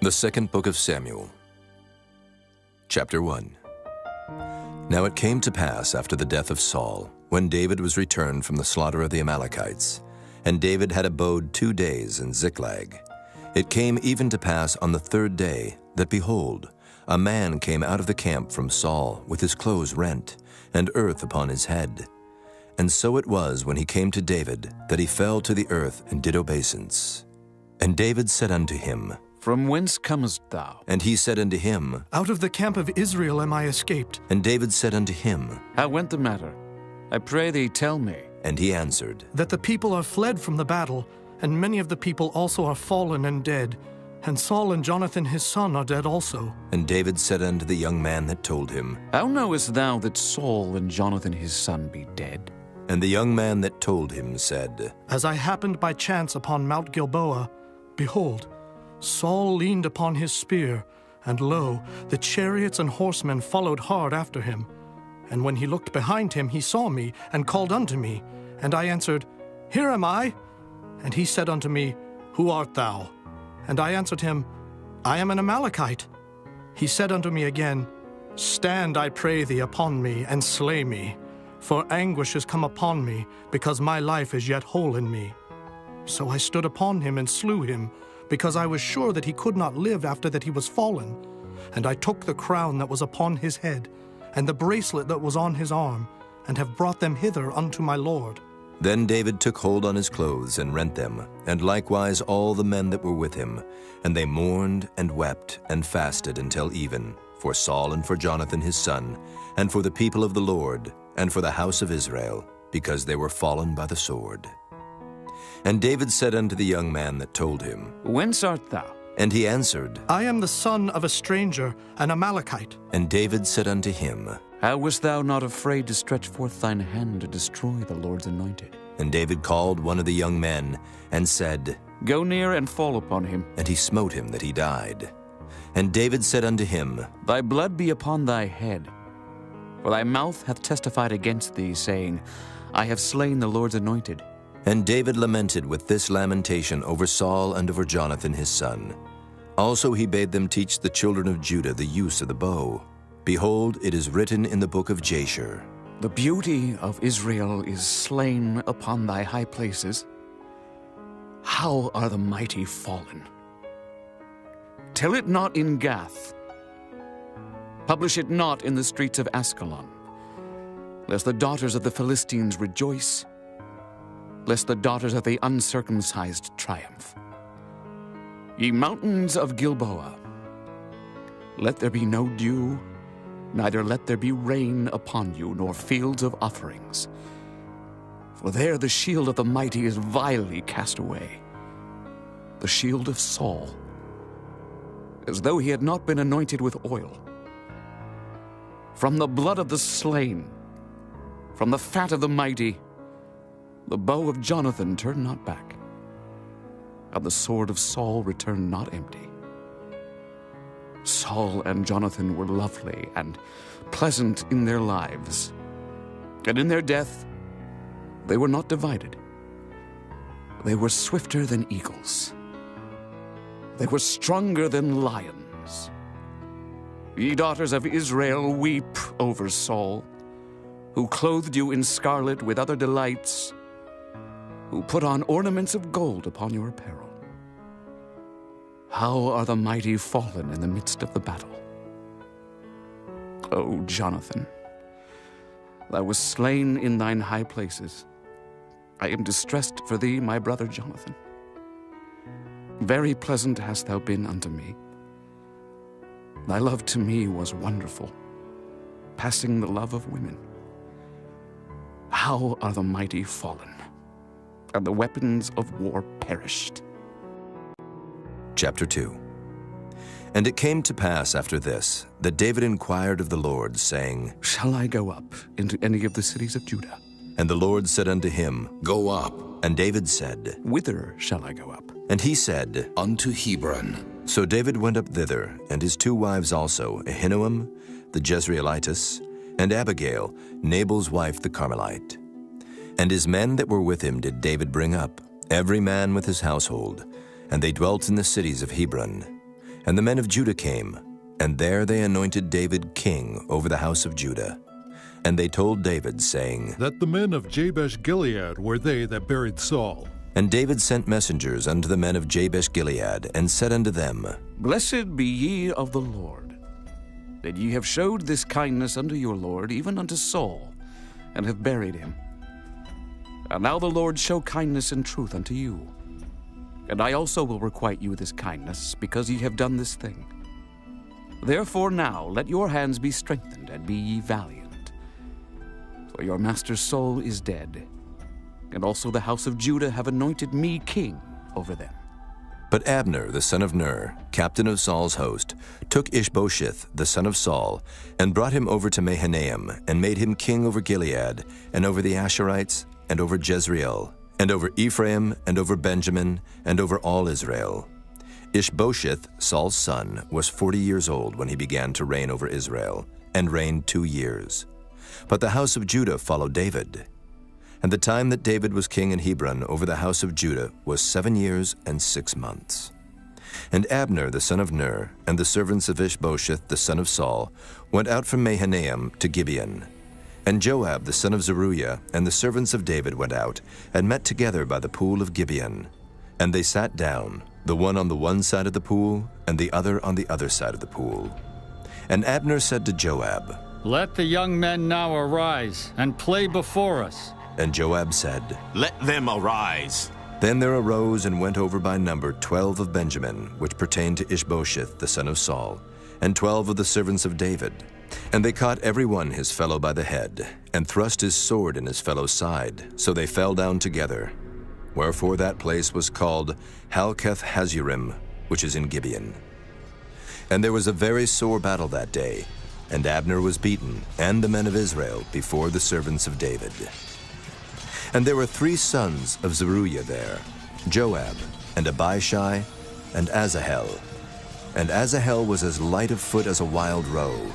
The second book of Samuel, chapter 1. Now it came to pass after the death of Saul, when David was returned from the slaughter of the Amalekites, and David had abode 2 days in Ziklag. It came even to pass on the 3rd day that, behold, a man came out of the camp from Saul with his clothes rent, and earth upon his head. And so it was, when he came to David, that he fell to the earth and did obeisance. And David said unto him, From whence comest thou? And he said unto him, Out of the camp of Israel am I escaped. And David said unto him, How went the matter? I pray thee, tell me. And he answered, That the people are fled from the battle, and many of the people also are fallen and dead. And Saul and Jonathan his son are dead also. And David said unto the young man that told him, How knowest thou that Saul and Jonathan his son be dead? And the young man that told him said, As I happened by chance upon Mount Gilboa, behold, Saul leaned upon his spear, and lo, the chariots and horsemen followed hard after him. And when he looked behind him, he saw me, and called unto me. And I answered, Here am I. And he said unto me, Who art thou? And I answered him, I am an Amalekite. He said unto me again, Stand, I pray thee, upon me, and slay me. For anguish is come upon me, because my life is yet whole in me. So I stood upon him and slew him, because I was sure that he could not live after that he was fallen. And I took the crown that was upon his head, and the bracelet that was on his arm, and have brought them hither unto my lord. Then David took hold on his clothes and rent them, and likewise all the men that were with him. And they mourned and wept and fasted until even, for Saul and for Jonathan his son, and for the people of the Lord, and for the house of Israel, because they were fallen by the sword. And David said unto the young man that told him, Whence art thou? And he answered, I am the son of a stranger, an Amalekite. And David said unto him, How wast thou not afraid to stretch forth thine hand to destroy the Lord's anointed? And David called one of the young men, and said, Go near and fall upon him. And he smote him that he died. And David said unto him, Thy blood be upon thy head. For thy mouth hath testified against thee, saying, I have slain the Lord's anointed. And David lamented with this lamentation over Saul and over Jonathan his son. Also he bade them teach the children of Judah the use of the bow. Behold, it is written in the book of Jasher, The beauty of Israel is slain upon thy high places. How are the mighty fallen? Tell it not in Gath. Publish it not in the streets of Askelon, lest the daughters of the Philistines rejoice, lest the daughters of the uncircumcised triumph. Ye mountains of Gilboa, let there be no dew, neither let there be rain upon you, nor fields of offerings. For there the shield of the mighty is vilely cast away, the shield of Saul, as though he had not been anointed with oil. From the blood of the slain, from the fat of the mighty, the bow of Jonathan turned not back, and the sword of Saul returned not empty. Saul and Jonathan were lovely and pleasant in their lives, and in their death they were not divided. They were swifter than eagles. They were stronger than lions. Ye daughters of Israel, weep over Saul, who clothed you in scarlet with other delights, who put on ornaments of gold upon your apparel. How are the mighty fallen in the midst of the battle? O Jonathan, thou wast slain in thine high places. I am distressed for thee, my brother Jonathan. Very pleasant hast thou been unto me. Thy love to me was wonderful, passing the love of women. How are the mighty fallen, and the weapons of war perished? Chapter 2. And it came to pass after this, that David inquired of the Lord, saying, Shall I go up into any of the cities of Judah? And the Lord said unto him, Go up And David said, Whither shall I go up? And he said, unto Hebron. So David went up thither, and his 2 wives also, Ahinoam the Jezreelitess, and Abigail, Nabal's wife the Carmelite. And his men that were with him did David bring up, every man with his household, and they dwelt in the cities of Hebron. And the men of Judah came, and there they anointed David king over the house of Judah. And they told David, saying, That the men of Jabesh-Gilead were they that buried Saul. And David sent messengers unto the men of Jabesh-Gilead, and said unto them, Blessed be ye of the Lord, that ye have showed this kindness unto your Lord, even unto Saul, and have buried him. And now the Lord show kindness and truth unto you. And I also will requite you this kindness, because ye have done this thing. Therefore now let your hands be strengthened, and be ye valiant. For your master Saul is dead, and also the house of Judah have anointed me king over them. But Abner, the son of Ner, captain of Saul's host, took Ishbosheth, the son of Saul, and brought him over to Mahanaim, and made him king over Gilead, and over the Asherites, and over Jezreel, and over Ephraim, and over Benjamin, and over all Israel. Ishbosheth, Saul's son, was 40 years old when he began to reign over Israel, and reigned 2 years. But the house of Judah followed David. And the time that David was king in Hebron over the house of Judah was 7 years and 6 months. And Abner the son of Ner, and the servants of Ishbosheth the son of Saul, went out from Mahanaim to Gibeon. And Joab the son of Zeruiah, and the servants of David went out, and met together by the pool of Gibeon. And they sat down, the one on the one side of the pool, and the other on the other side of the pool. And Abner said to Joab, Let the young men now arise, and play before us. And Joab said, Let them arise. Then there arose and went over by number 12 of Benjamin, which pertained to Ishbosheth the son of Saul, and 12 of the servants of David. And they caught every one his fellow by the head, and thrust his sword in his fellow's side, so they fell down together. Wherefore that place was called Halketh-Hazurim, which is in Gibeon. And there was a very sore battle that day, and Abner was beaten, and the men of Israel, before the servants of David. And there were 3 sons of Zeruiah there, Joab, and Abishai, and Asahel. And Asahel was as light of foot as a wild roe.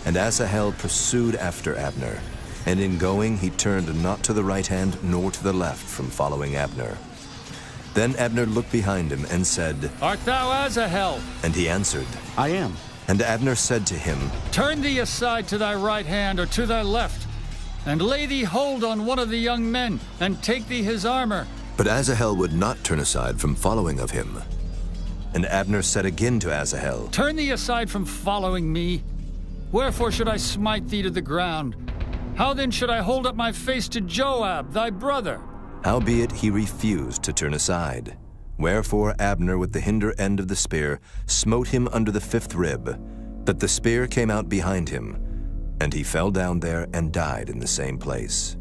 And Asahel pursued after Abner, and in going he turned not to the right hand nor to the left from following Abner. Then Abner looked behind him and said, Art thou Asahel? And he answered, I am. And Abner said to him, Turn thee aside to thy right hand or to thy left, and lay thee hold on one of the young men, and take thee his armor. But Asahel would not turn aside from following of him. And Abner said again to Asahel, Turn thee aside from following me. Wherefore should I smite thee to the ground? How then should I hold up my face to Joab, thy brother? Howbeit he refused to turn aside. Wherefore Abner with the hinder end of the spear smote him under the 5th rib, that the spear came out behind him, and he fell down there and died in the same place.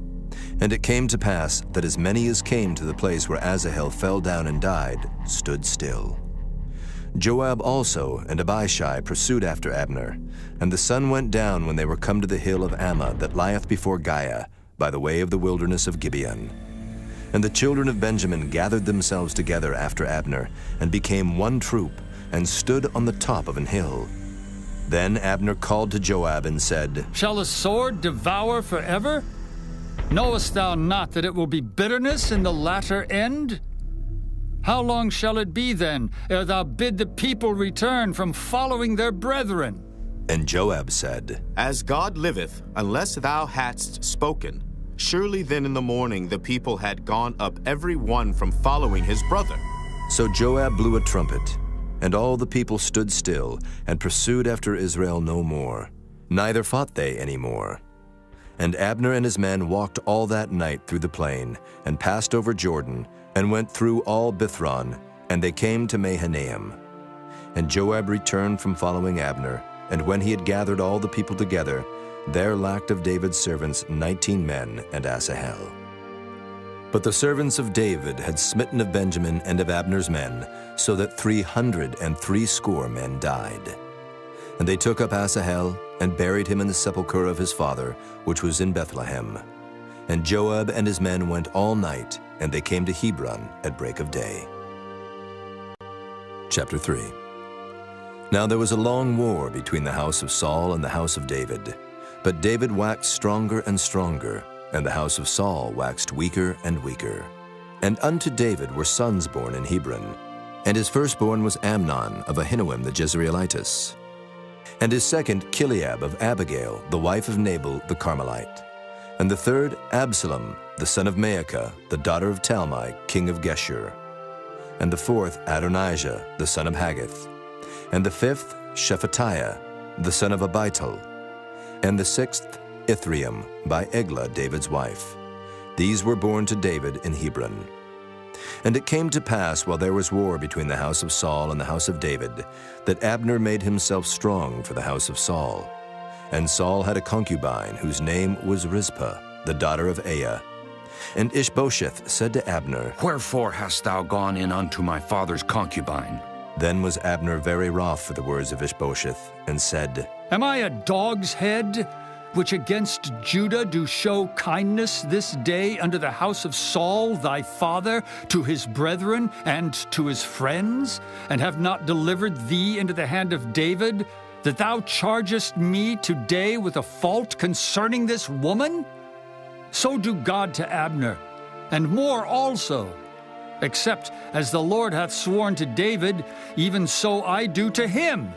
And it came to pass that as many as came to the place where Asahel fell down and died stood still. Joab also and Abishai pursued after Abner, and the sun went down when they were come to the hill of Ammah that lieth before Giah, by the way of the wilderness of Gibeon. And the children of Benjamin gathered themselves together after Abner, and became one troop, and stood on the top of an hill. Then Abner called to Joab and said, Shall the sword devour forever? Knowest thou not that it will be bitterness in the latter end? How long shall it be then, ere thou bid the people return from following their brethren? And Joab said, As God liveth, unless thou hadst spoken, surely then in the morning the people had gone up every one from following his brother. So Joab blew a trumpet, and all the people stood still, and pursued after Israel no more, neither fought they any more. And Abner and his men walked all that night through the plain, and passed over Jordan, and went through all Bithron, and they came to Mahanaim. And Joab returned from following Abner, and when he had gathered all the people together, there lacked of David's servants 19 men and Asahel. But the servants of David had smitten of Benjamin and of Abner's men, so that 360 men died. And they took up Asahel, and buried him in the sepulchre of his father, which was in Bethlehem. And Joab and his men went all night, and they came to Hebron at break of day. Chapter 3. Now there was a long war between the house of Saul and the house of David. But David waxed stronger and stronger, and the house of Saul waxed weaker and weaker. And unto David were sons born in Hebron. And his firstborn was Amnon of Ahinoam the Jezreelitess. And his second, Chileab of Abigail, the wife of Nabal the Carmelite. And the third, Absalom, the son of Maacah, the daughter of Talmai, king of Geshur. And the fourth, Adonijah, the son of Haggith. And the fifth, Shephatiah, the son of Abital. And the sixth, Ithream, by Eglah, David's wife. These were born to David in Hebron. And it came to pass, while there was war between the house of Saul and the house of David, that Abner made himself strong for the house of Saul. And Saul had a concubine, whose name was Rizpah, the daughter of Aiah. And Ishbosheth said to Abner, Wherefore hast thou gone in unto my father's concubine? Then was Abner very wroth for the words of Ishbosheth, and said, Am I a dog's head, which against Judah do show kindness this day unto the house of Saul thy father, to his brethren and to his friends, and have not delivered thee into the hand of David, that thou chargest me today with a fault concerning this woman? So do God to Abner, and more also. Except as the Lord hath sworn to David, even so I do to him,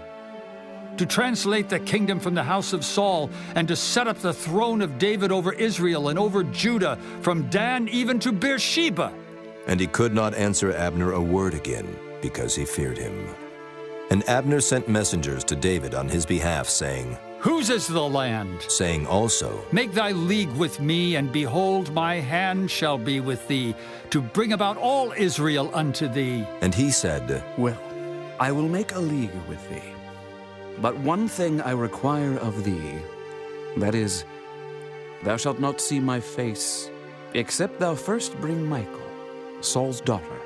to translate the kingdom from the house of Saul, and to set up the throne of David over Israel and over Judah, from Dan even to Beersheba. And he could not answer Abner a word again, because he feared him. And Abner sent messengers to David on his behalf, saying, Whose is the land? Saying also, Make thy league with me, and behold, my hand shall be with thee, to bring about all Israel unto thee. And he said, Well, I will make a league with thee. But one thing I require of thee, that is, thou shalt not see my face, except thou first bring Michal, Saul's daughter,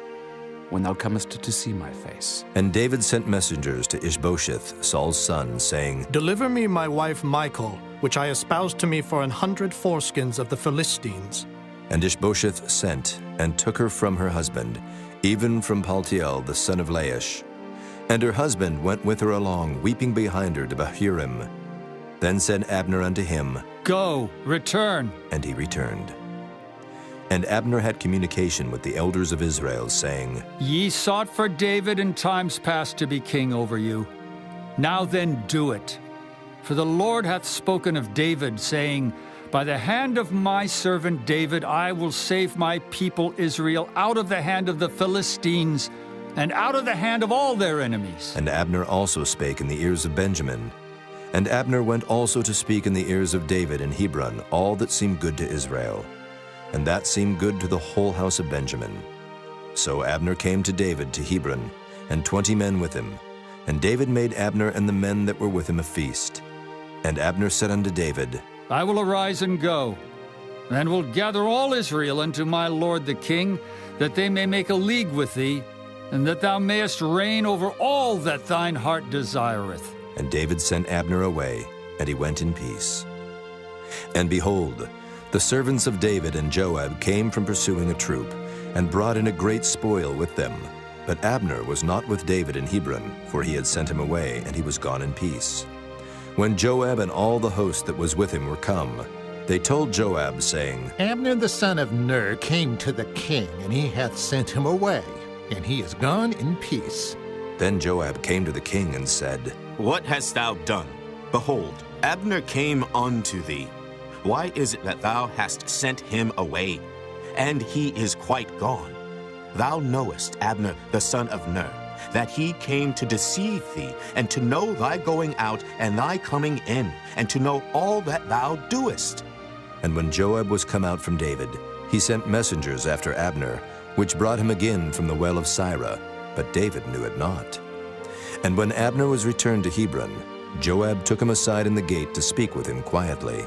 when thou comest to see my face. And David sent messengers to Ishbosheth, Saul's son, saying, Deliver me my wife Michal, which I espoused to me for 100 foreskins of the Philistines. And Ishbosheth sent, and took her from her husband, even from Paltiel the son of Laish. And her husband went with her along, weeping behind her to Bahurim. Then said Abner unto him, Go, return. And he returned. And Abner had communication with the elders of Israel, saying, Ye sought for David in times past to be king over you. Now then do it. For the Lord hath spoken of David, saying, By the hand of my servant David I will save my people Israel out of the hand of the Philistines, and out of the hand of all their enemies. And Abner also spake in the ears of Benjamin. And Abner went also to speak in the ears of David in Hebron all that seemed good to Israel. And that seemed good to the whole house of Benjamin. So Abner came to David to Hebron, and 20 men with him. And David made Abner and the men that were with him a feast. And Abner said unto David, I will arise and go, and will gather all Israel unto my lord the king, that they may make a league with thee, and that thou mayest reign over all that thine heart desireth. And David sent Abner away, and he went in peace. And behold, the servants of David and Joab came from pursuing a troop, and brought in a great spoil with them. But Abner was not with David in Hebron, for he had sent him away, and he was gone in peace. When Joab and all the host that was with him were come, they told Joab, saying, Abner the son of Ner came to the king, and he hath sent him away, and he is gone in peace. Then Joab came to the king and said, What hast thou done? Behold, Abner came unto thee. Why is it that thou hast sent him away? And he is quite gone. Thou knowest, Abner the son of Ner, that he came to deceive thee, and to know thy going out and thy coming in, and to know all that thou doest. And when Joab was come out from David, he sent messengers after Abner, which brought him again from the well of Sirah, but David knew it not. And when Abner was returned to Hebron, Joab took him aside in the gate to speak with him quietly,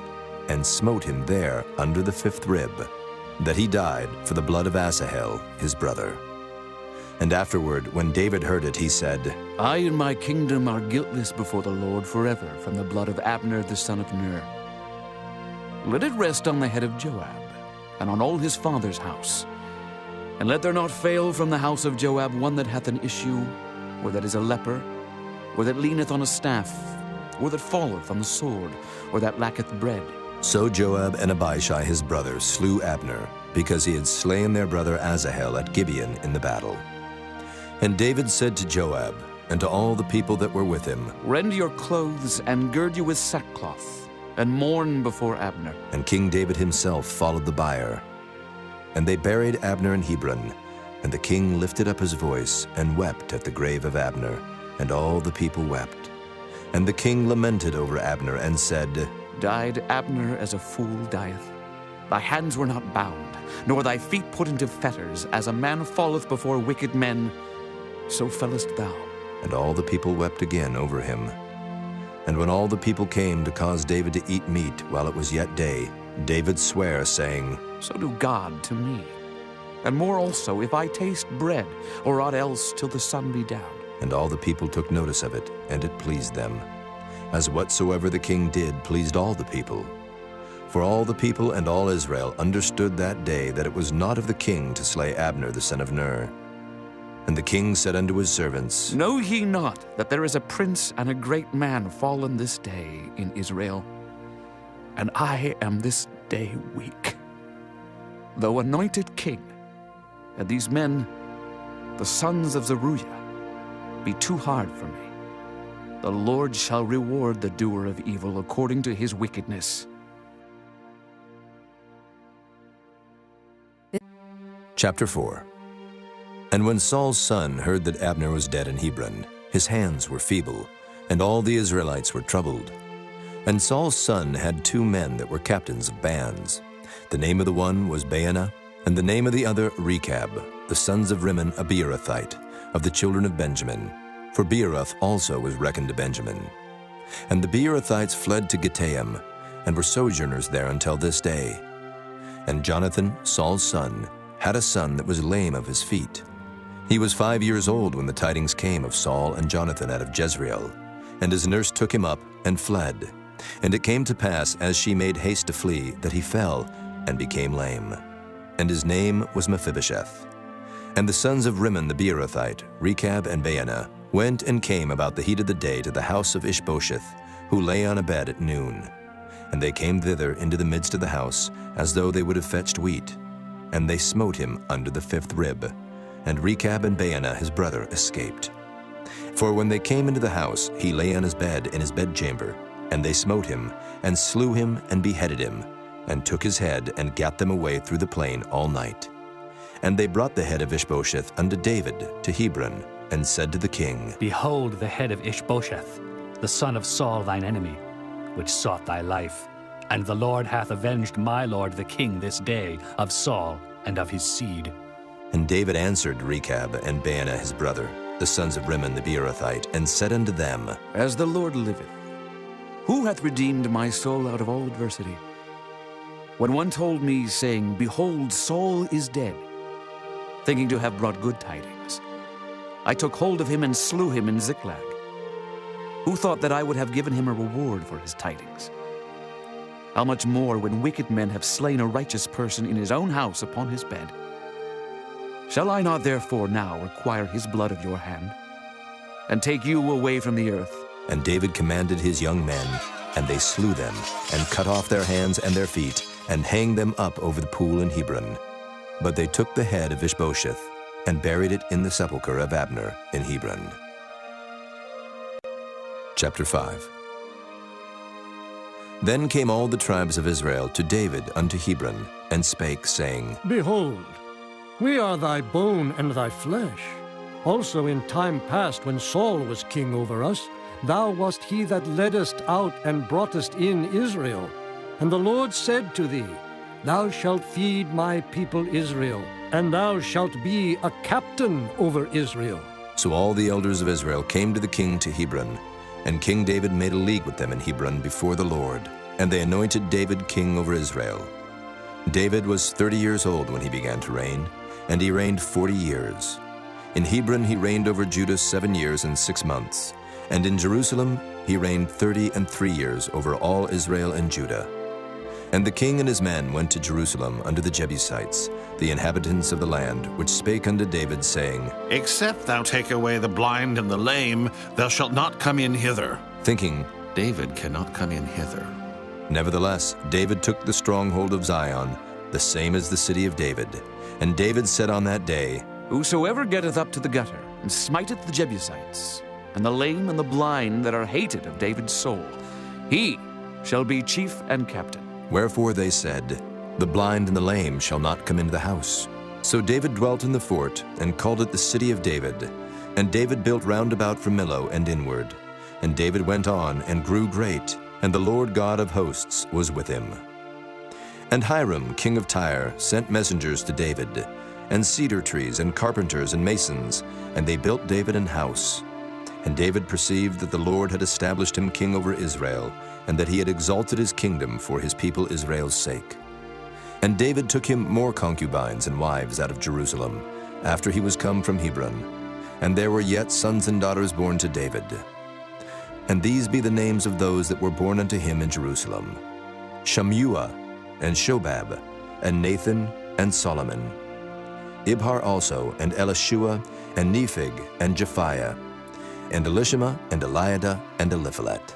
and smote him there under the 5th rib, that he died for the blood of Asahel, his brother. And afterward, when David heard it, he said, I and my kingdom are guiltless before the Lord forever from the blood of Abner the son of Ner. Let it rest on the head of Joab, and on all his father's house. And let there not fail from the house of Joab one that hath an issue, or that is a leper, or that leaneth on a staff, or that falleth on the sword, or that lacketh bread. So Joab and Abishai his brother slew Abner, because he had slain their brother Asahel at Gibeon in the battle. And David said to Joab and to all the people that were with him, Rend your clothes and gird you with sackcloth, and mourn before Abner. And King David himself followed the bier. And they buried Abner in Hebron, and the king lifted up his voice and wept at the grave of Abner, and all the people wept. And the king lamented over Abner and said, Died Abner as a fool dieth? Thy hands were not bound, nor thy feet put into fetters, as a man falleth before wicked men, so fellest thou. And all the people wept again over him. And when all the people came to cause David to eat meat while it was yet day, David sware, saying, So do God to me, and more also, if I taste bread, or aught else till the sun be down. And all the people took notice of it, and it pleased them, as whatsoever the king did pleased all the people. For all the people and all Israel understood that day that it was not of the king to slay Abner the son of Ner. And the king said unto his servants, Know ye not that there is a prince and a great man fallen this day in Israel? And I am this day weak. Though anointed king, and these men, the sons of Zeruiah, be too hard for me, the Lord shall reward the doer of evil according to his wickedness. Chapter 4. And when Saul's son heard that Abner was dead in Hebron, his hands were feeble, and all the Israelites were troubled. And Saul's son had 2 men that were captains of bands. The name of the one was Baanah, and the name of the other Rechab, the sons of Rimmon a Beerothite, of the children of Benjamin. For Beeroth also was reckoned to Benjamin. And the Beerothites fled to Gittaim, and were sojourners there until this day. And Jonathan, Saul's son, had a son that was lame of his feet. He was 5 years old when the tidings came of Saul and Jonathan out of Jezreel. And his nurse took him up and fled. And it came to pass, as she made haste to flee, that he fell and became lame. And his name was Mephibosheth. And the sons of Rimmon the Beerothite, Rechab and Baanah, went and came about the heat of the day to the house of Ishbosheth, who lay on a bed at noon. And they came thither into the midst of the house, as though they would have fetched wheat. And they smote him under the 5th rib. And Rechab and Baanah his brother escaped. For when they came into the house, he lay on his bed in his bedchamber. And they smote him, and slew him, and beheaded him, and took his head, and gat them away through the plain all night. And they brought the head of Ishbosheth unto David to Hebron, and said to the king, Behold the head of Ishbosheth, the son of Saul thine enemy, which sought thy life. And the Lord hath avenged my lord the king this day of Saul and of his seed. And David answered Rechab and Baanah his brother, the sons of Rimmon the Beerothite, and said unto them, As the Lord liveth, who hath redeemed my soul out of all adversity? When one told me, saying, Behold, Saul is dead, thinking to have brought good tidings, I took hold of him and slew him in Ziklag. Who thought that I would have given him a reward for his tidings? How much more when wicked men have slain a righteous person in his own house upon his bed? Shall I not therefore now require his blood of your hand, and take you away from the earth? And David commanded his young men, and they slew them, and cut off their hands and their feet, and hanged them up over the pool in Hebron. But they took the head of Ishbosheth, and buried it in the sepulchre of Abner in Hebron. Chapter 5. Then came all the tribes of Israel to David unto Hebron, and spake, saying, Behold, we are thy bone and thy flesh. Also in time past, when Saul was king over us, thou wast he that leddest out and broughtest in Israel. And the Lord said to thee, Thou shalt feed my people Israel, and thou shalt be a captain over Israel. So all the elders of Israel came to the king to Hebron, and King David made a league with them in Hebron before the Lord, and they anointed David king over Israel. David was 30 years old when he began to reign, and he reigned 40 years. In Hebron he reigned over Judah 7 years and 6 months, and in Jerusalem he reigned 33 years over all Israel and Judah. And the king and his men went to Jerusalem unto the Jebusites, the inhabitants of the land, which spake unto David, saying, Except thou take away the blind and the lame, thou shalt not come in hither. Thinking, David cannot come in hither. Nevertheless, David took the stronghold of Zion, the same as the city of David. And David said on that day, Whosoever getteth up to the gutter, and smiteth the Jebusites, and the lame and the blind that are hated of David's soul. He shall be chief and captain. Wherefore they said, The blind and the lame shall not come into the house. So David dwelt in the fort, and called it the city of David. And David built round about from Millo and inward. And David went on, and grew great, and the Lord God of hosts was with him. And Hiram, king of Tyre, sent messengers to David, and cedar trees, and carpenters, and masons, and they built David an house. And David perceived that the Lord had established him king over Israel, and that he had exalted his kingdom for his people Israel's sake. And David took him more concubines and wives out of Jerusalem, after he was come from Hebron. And there were yet sons and daughters born to David. And these be the names of those that were born unto him in Jerusalem: Shammua, and Shobab, and Nathan, and Solomon. Ibhar also, and Elishua, and Nephig, and Japhiah, and Elishama, and Eliada, and Eliphalet.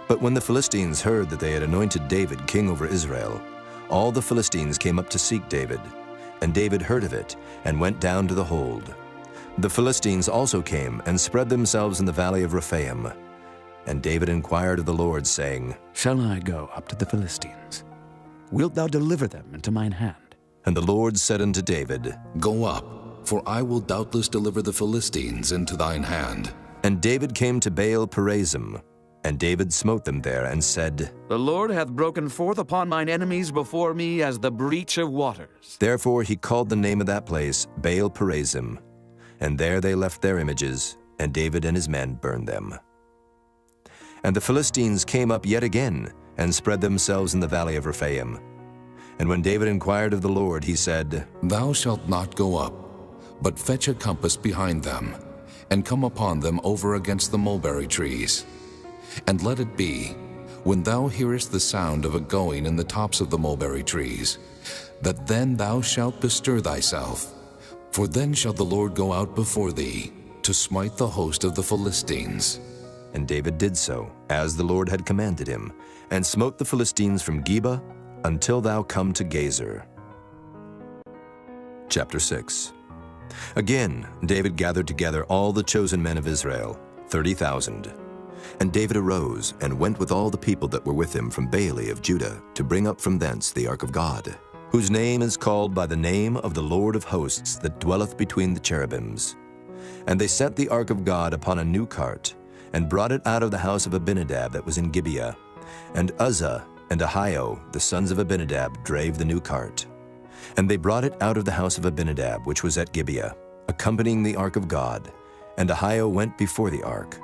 But when the Philistines heard that they had anointed David king over Israel, all the Philistines came up to seek David. And David heard of it, and went down to the hold. The Philistines also came, and spread themselves in the valley of Rephaim. And David inquired of the Lord, saying, Shall I go up to the Philistines? Wilt thou deliver them into mine hand? And the Lord said unto David, Go up, for I will doubtless deliver the Philistines into thine hand. And David came to Baal Perazim, and David smote them there, and said, The Lord hath broken forth upon mine enemies before me as the breach of waters. Therefore he called the name of that place Baal Perazim. And there they left their images, and David and his men burned them. And the Philistines came up yet again, and spread themselves in the valley of Rephaim. And when David inquired of the Lord, he said, Thou shalt not go up, but fetch a compass behind them, and come upon them over against the mulberry trees. And let it be, when thou hearest the sound of a going in the tops of the mulberry trees, that then thou shalt bestir thyself, for then shall the Lord go out before thee, to smite the host of the Philistines. And David did so, as the Lord had commanded him, and smote the Philistines from Geba until thou come to Gazer. Chapter 6. Again David gathered together all the chosen men of Israel, 30,000. And David arose, and went with all the people that were with him from Baale of Judah, to bring up from thence the ark of God, whose name is called by the name of the Lord of hosts that dwelleth between the cherubims. And they set the ark of God upon a new cart, and brought it out of the house of Abinadab that was in Gibeah. And Uzzah and Ahio, the sons of Abinadab, drave the new cart. And they brought it out of the house of Abinadab, which was at Gibeah, accompanying the ark of God. And Ahio went before the ark.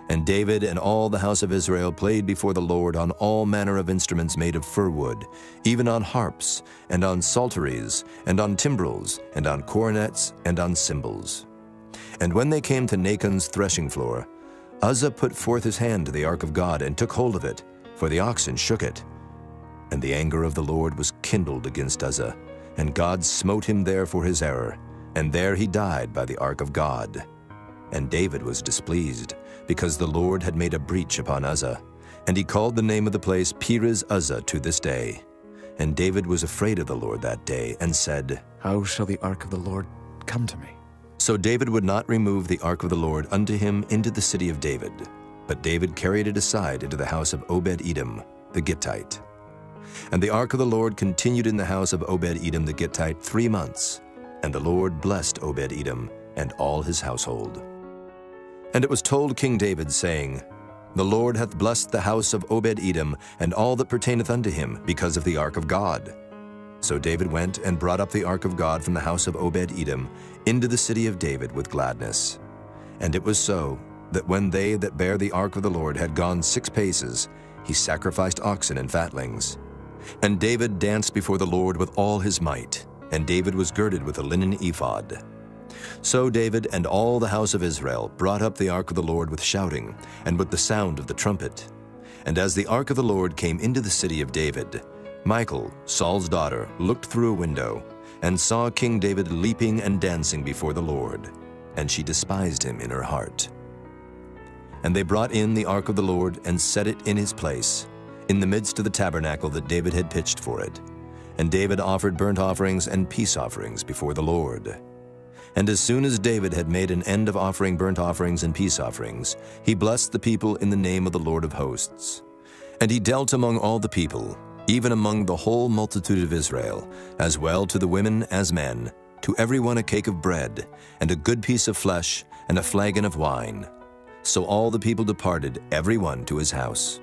And David and all the house of Israel played before the Lord on all manner of instruments made of fir wood, even on harps, and on psalteries, and on timbrels, and on cornets, and on cymbals. And when they came to Nachon's threshing floor, Uzzah put forth his hand to the ark of God, and took hold of it, for the oxen shook it. And the anger of the Lord was kindled against Uzzah, and God smote him there for his error, and there he died by the ark of God. And David was displeased, because the Lord had made a breach upon Uzzah, and he called the name of the place Perez Uzzah to this day. And David was afraid of the Lord that day, and said, How shall the ark of the Lord come to me? So David would not remove the ark of the Lord unto him into the city of David, but David carried it aside into the house of Obed-Edom the Gittite. And the ark of the Lord continued in the house of Obed-Edom the Gittite 3 months, and the Lord blessed Obed-Edom and all his household. And it was told King David, saying, The Lord hath blessed the house of Obed-Edom and all that pertaineth unto him, because of the ark of God. So David went and brought up the ark of God from the house of Obed-Edom into the city of David with gladness. And it was so, that when they that bare the ark of the Lord had gone 6 paces, he sacrificed oxen and fatlings. And David danced before the Lord with all his might, and David was girded with a linen ephod. So David and all the house of Israel brought up the ark of the Lord with shouting, and with the sound of the trumpet. And as the ark of the Lord came into the city of David, Michal, Saul's daughter, looked through a window, and saw King David leaping and dancing before the Lord, and she despised him in her heart. And they brought in the ark of the Lord, and set it in his place, in the midst of the tabernacle that David had pitched for it. And David offered burnt offerings and peace offerings before the Lord. And as soon as David had made an end of offering burnt offerings and peace offerings, he blessed the people in the name of the Lord of hosts. And he dealt among all the people, even among the whole multitude of Israel, as well to the women as men, to every one a cake of bread, and a good piece of flesh, and a flagon of wine. So all the people departed, every one to his house.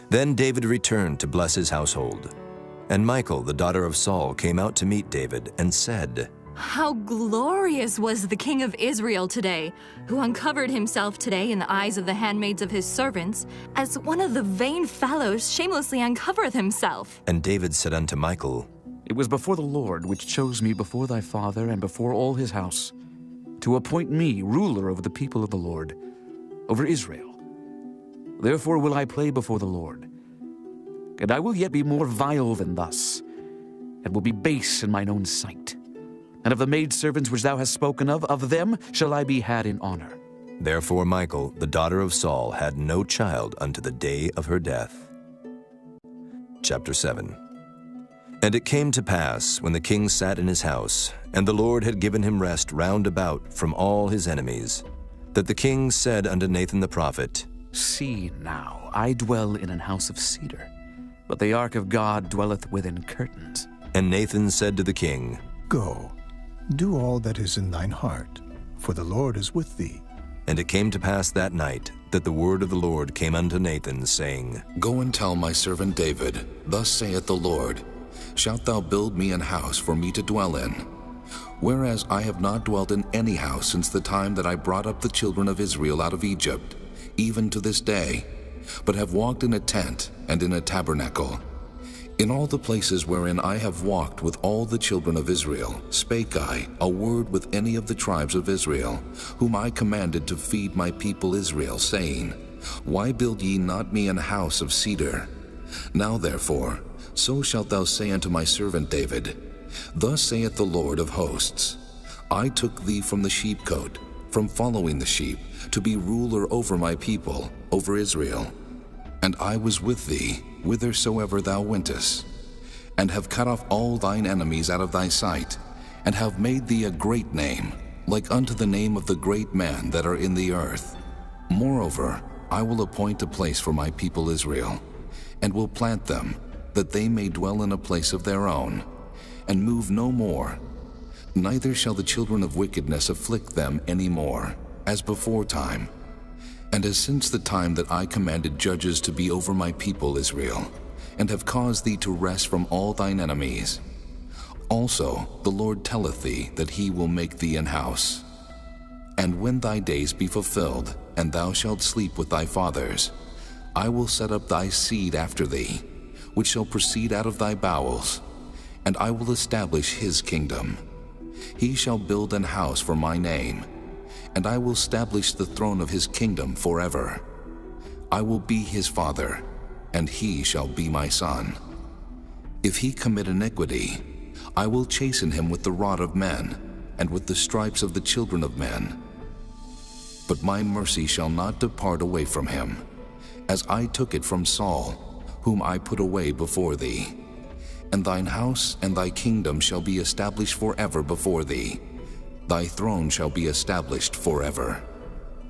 Then David returned to bless his household. And Michal, the daughter of Saul, came out to meet David, and said, "How glorious was the king of Israel today, who uncovered himself today in the eyes of the handmaids of his servants, as one of the vain fellows shamelessly uncovereth himself." And David said unto Michal, "It was before the Lord which chose me before thy father and before all his house, to appoint me ruler over the people of the Lord, over Israel. Therefore will I play before the Lord. And I will yet be more vile than thus, and will be base in mine own sight. And of the maidservants which thou hast spoken of them shall I be had in honor." Therefore Michal, the daughter of Saul, had no child unto the day of her death. Chapter 7. And it came to pass, when the king sat in his house, and the Lord had given him rest round about from all his enemies, that the king said unto Nathan the prophet, "See now, I dwell in an house of cedar, but the ark of God dwelleth within curtains." And Nathan said to the king, "Go, do all that is in thine heart, for the Lord is with thee." And it came to pass that night that the word of the Lord came unto Nathan, saying, "Go and tell my servant David, Thus saith the Lord, Shalt thou build me an house for me to dwell in? Whereas I have not dwelt in any house since the time that I brought up the children of Israel out of Egypt, even to this day, but have walked in a tent and in a tabernacle. In all the places wherein I have walked with all the children of Israel, spake I a word with any of the tribes of Israel, whom I commanded to feed my people Israel, saying, Why build ye not me an house of cedar? Now therefore, so shalt thou say unto my servant David, Thus saith the Lord of hosts, I took thee from the sheepcote, from following the sheep, to be ruler over my people, over Israel. And I was with thee, whithersoever thou wentest, and have cut off all thine enemies out of thy sight, and have made thee a great name, like unto the name of the great men that are in the earth. Moreover, I will appoint a place for my people Israel, and will plant them, that they may dwell in a place of their own, and move no more. Neither shall the children of wickedness afflict them any more, as before time, and as since the time that I commanded judges to be over my people Israel, and have caused thee to rest from all thine enemies. Also the Lord telleth thee that he will make thee an house. And when thy days be fulfilled, and thou shalt sleep with thy fathers, I will set up thy seed after thee, which shall proceed out of thy bowels, and I will establish his kingdom. He shall build an house for my name, and I will establish the throne of his kingdom forever. I will be his father, and he shall be my son. If he commit iniquity, I will chasten him with the rod of men, and with the stripes of the children of men. But my mercy shall not depart away from him, as I took it from Saul, whom I put away before thee. And thine house and thy kingdom shall be established forever before thee. Thy throne shall be established forever."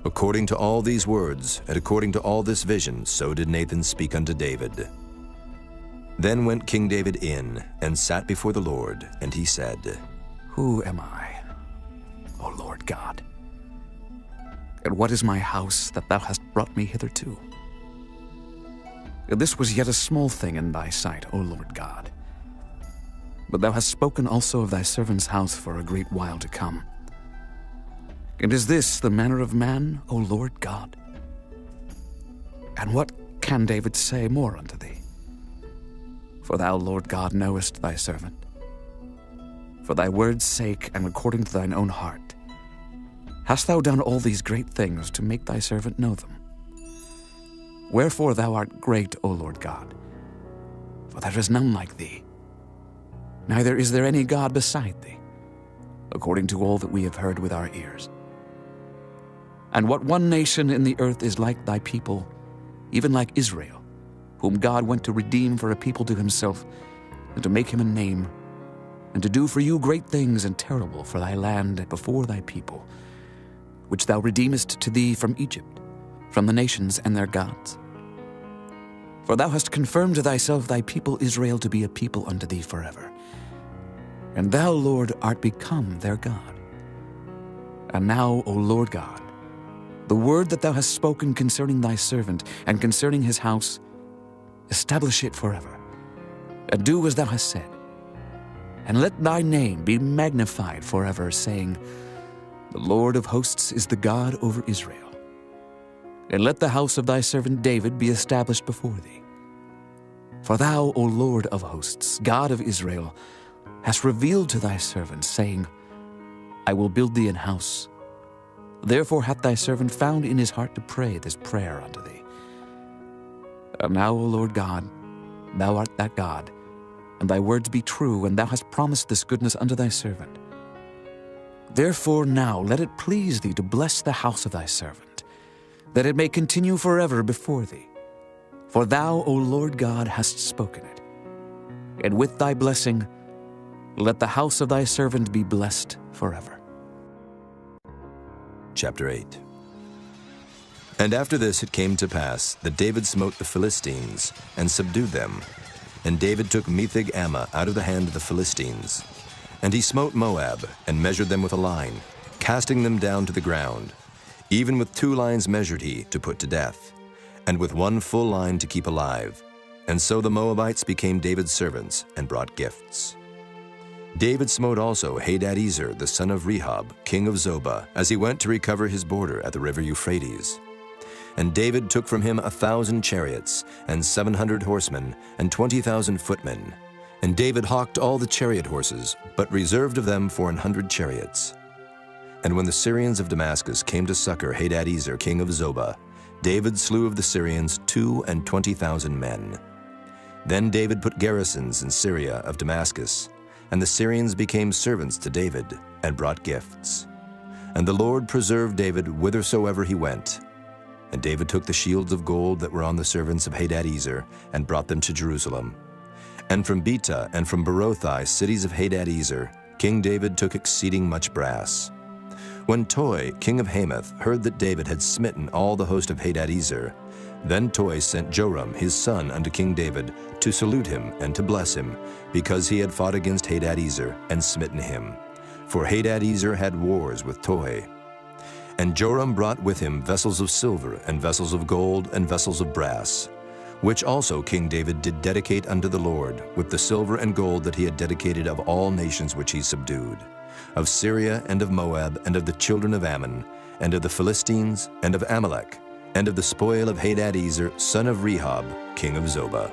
According to all these words, and according to all this vision, so did Nathan speak unto David. Then went King David in, and sat before the Lord, and he said, Who am I, O Lord God? And what is my house that thou hast brought me hitherto? This was yet a small thing in thy sight, O Lord God. But thou hast spoken also of thy servant's house for a great while to come. And is this the manner of man, O Lord God? And what can David say more unto thee? For thou, Lord God, knowest thy servant. For thy word's sake, and according to thine own heart, hast thou done all these great things to make thy servant know them. Wherefore thou art great, O Lord God, for there is none like thee, neither is there any God beside thee, according to all that we have heard with our ears. And what one nation in the earth is like thy people, even like Israel, whom God went to redeem for a people to himself, and to make him a name, and to do for you great things and terrible for thy land before thy people, which thou redeemest to thee from Egypt, from the nations and their gods. For thou hast confirmed to thyself thy people Israel to be a people unto thee forever. And thou, Lord, art become their God. And now, O Lord God, the word that thou hast spoken concerning thy servant and concerning his house, establish it forever, and do as thou hast said. And let thy name be magnified forever, saying, The Lord of hosts is the God over Israel. And let the house of thy servant David be established before thee. For thou, O Lord of hosts, God of Israel, hast revealed to thy servant, saying, I will build thee an house. Therefore hath thy servant found in his heart to pray this prayer unto thee. And now, O Lord God, thou art that God, and thy words be true, and thou hast promised this goodness unto thy servant. Therefore now let it please thee to bless the house of thy servant, that it may continue forever before thee. For thou, O Lord God, hast spoken it. And with thy blessing, let the house of thy servant be blessed forever. Chapter 8. And after this it came to pass that David smote the Philistines and subdued them. And David took Metheg-Ammah out of the hand of the Philistines. And he smote Moab, and measured them with a line, casting them down to the ground. Even with 2 lines measured he, to put to death, and with 1 full line to keep alive. And so the Moabites became David's servants, and brought gifts. David smote also Hadadezer, the son of Rehob, king of Zobah, as he went to recover his border at the river Euphrates. And David took from him 1,000 chariots, and 700 horsemen, and 20,000 footmen. And David hawked all the chariot horses, but reserved of them 400 chariots. And when the Syrians of Damascus came to succor Hadadezer, king of Zobah, David slew of the Syrians 22,000 men. Then David put garrisons in Syria of Damascus, and the Syrians became servants to David, and brought gifts. And the Lord preserved David whithersoever he went. And David took the shields of gold that were on the servants of Hadadezer, and brought them to Jerusalem. And from Betah and from Berothai, cities of Hadadezer, King David took exceeding much brass. When Toi, king of Hamath, heard that David had smitten all the host of Hadadezer, then Toi sent Joram his son unto King David to salute him and to bless him, because he had fought against Hadadezer and smitten him. For Hadadezer had wars with Toi. And Joram brought with him vessels of silver, and vessels of gold, and vessels of brass, which also King David did dedicate unto the Lord, with the silver and gold that he had dedicated of all nations which he subdued, of Syria, and of Moab, and of the children of Ammon, and of the Philistines, and of Amalek, and of the spoil of Hadadezer, son of Rehob, king of Zobah.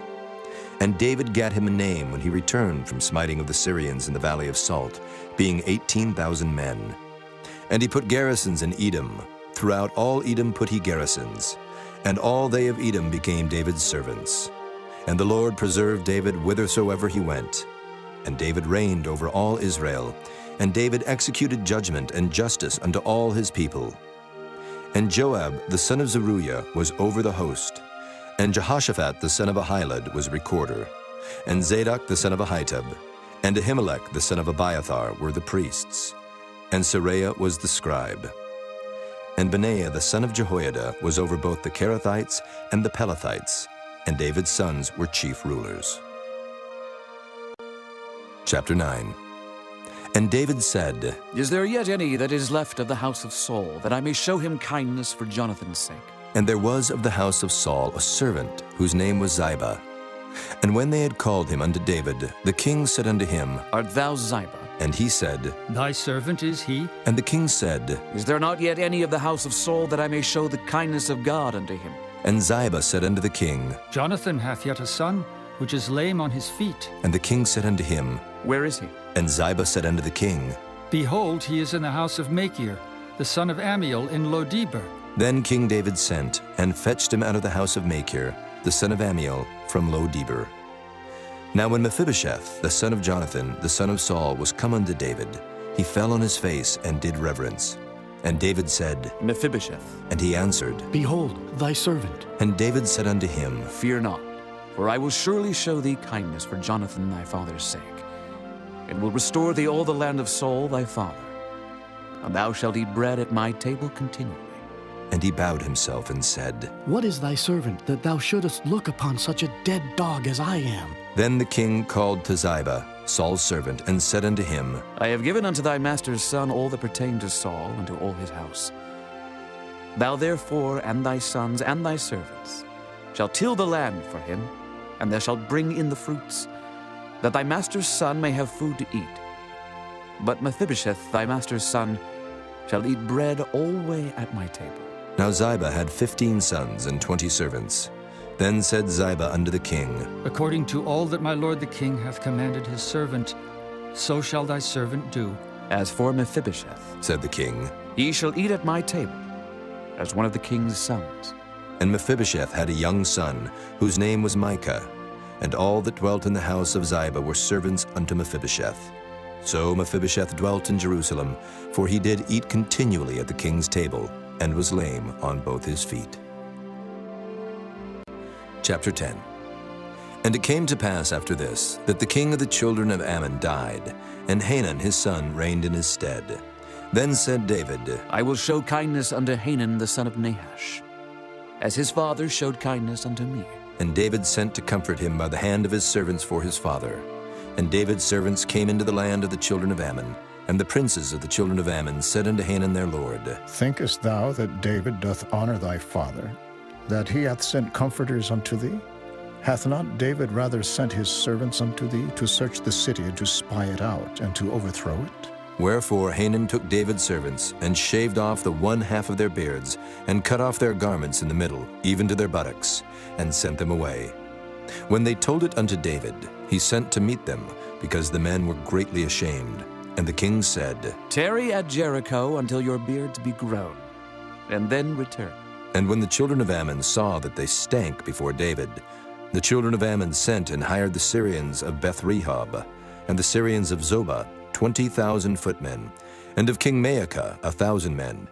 And David gat him a name when he returned from smiting of the Syrians in the valley of Salt, being 18,000 men. And he put garrisons in Edom. Throughout all Edom put he garrisons. And all they of Edom became David's servants. And the Lord preserved David whithersoever he went. And David reigned over all Israel. And David executed judgment and justice unto all his people. And Joab the son of Zeruiah was over the host. And Jehoshaphat the son of Ahilud was recorder. And Zadok the son of Ahitub, and Ahimelech the son of Abiathar were the priests. And Seraiah was the scribe. And Benaiah the son of Jehoiada was over both the Kerethites and the Pelethites, and David's sons were chief rulers. Chapter 9. And David said, Is there yet any that is left of the house of Saul, that I may show him kindness for Jonathan's sake? And there was of the house of Saul a servant, whose name was Ziba. And when they had called him unto David, the king said unto him, Art thou Ziba? And he said, Thy servant is he. And the king said, Is there not yet any of the house of Saul, that I may show the kindness of God unto him? And Ziba said unto the king, Jonathan hath yet a son, which is lame on his feet. And the king said unto him, Where is he? And Ziba said unto the king, Behold, he is in the house of Machir, the son of Ammiel in Lo-debar. Then King David sent, and fetched him out of the house of Machir, the son of Ammiel, from Lo-debar. Now when Mephibosheth, the son of Jonathan, the son of Saul, was come unto David, he fell on his face and did reverence. And David said, Mephibosheth. And he answered, Behold, thy servant. And David said unto him, Fear not, for I will surely show thee kindness for Jonathan thy father's sake. and will restore thee all the land of Saul thy father. And thou shalt eat bread at my table continually. And he bowed himself and said, What is thy servant, that thou shouldest look upon such a dead dog as I am? Then the king called to Ziba, Saul's servant, and said unto him, I have given unto thy master's son all that pertained to Saul and to all his house. Thou therefore and thy sons and thy servants shalt till the land for him, and thou shalt bring in the fruits, that thy master's son may have food to eat. But Mephibosheth, thy master's son, shall eat bread alway at my table. Now Ziba had 15 sons and 20 servants. Then said Ziba unto the king, According to all that my lord the king hath commanded his servant, so shall thy servant do. As for Mephibosheth, said the king, he shall eat at my table, as one of the king's sons. And Mephibosheth had a young son, whose name was Micah, and all that dwelt in the house of Ziba were servants unto Mephibosheth. So Mephibosheth dwelt in Jerusalem, for he did eat continually at the king's table, and was lame on both his feet. Chapter 10. And it came to pass after this, that the king of the children of Ammon died, and Hanun his son reigned in his stead. Then said David, I will show kindness unto Hanun the son of Nahash, as his father showed kindness unto me. And David sent to comfort him by the hand of his servants for his father. And David's servants came into the land of the children of Ammon, and the princes of the children of Ammon said unto Hanun their lord, Thinkest thou that David doth honor thy father, that he hath sent comforters unto thee? Hath not David rather sent his servants unto thee to search the city and to spy it out and to overthrow it? Wherefore Hanun took David's servants, and shaved off the one half of their beards, and cut off their garments in the middle, even to their buttocks, and sent them away. When they told it unto David, he sent to meet them, because the men were greatly ashamed. And the king said, Tarry at Jericho until your beards be grown, and then return. And when the children of Ammon saw that they stank before David, the children of Ammon sent and hired the Syrians of Beth-rehob, and the Syrians of Zobah 20,000 footmen, and of King Maacah 1,000 men,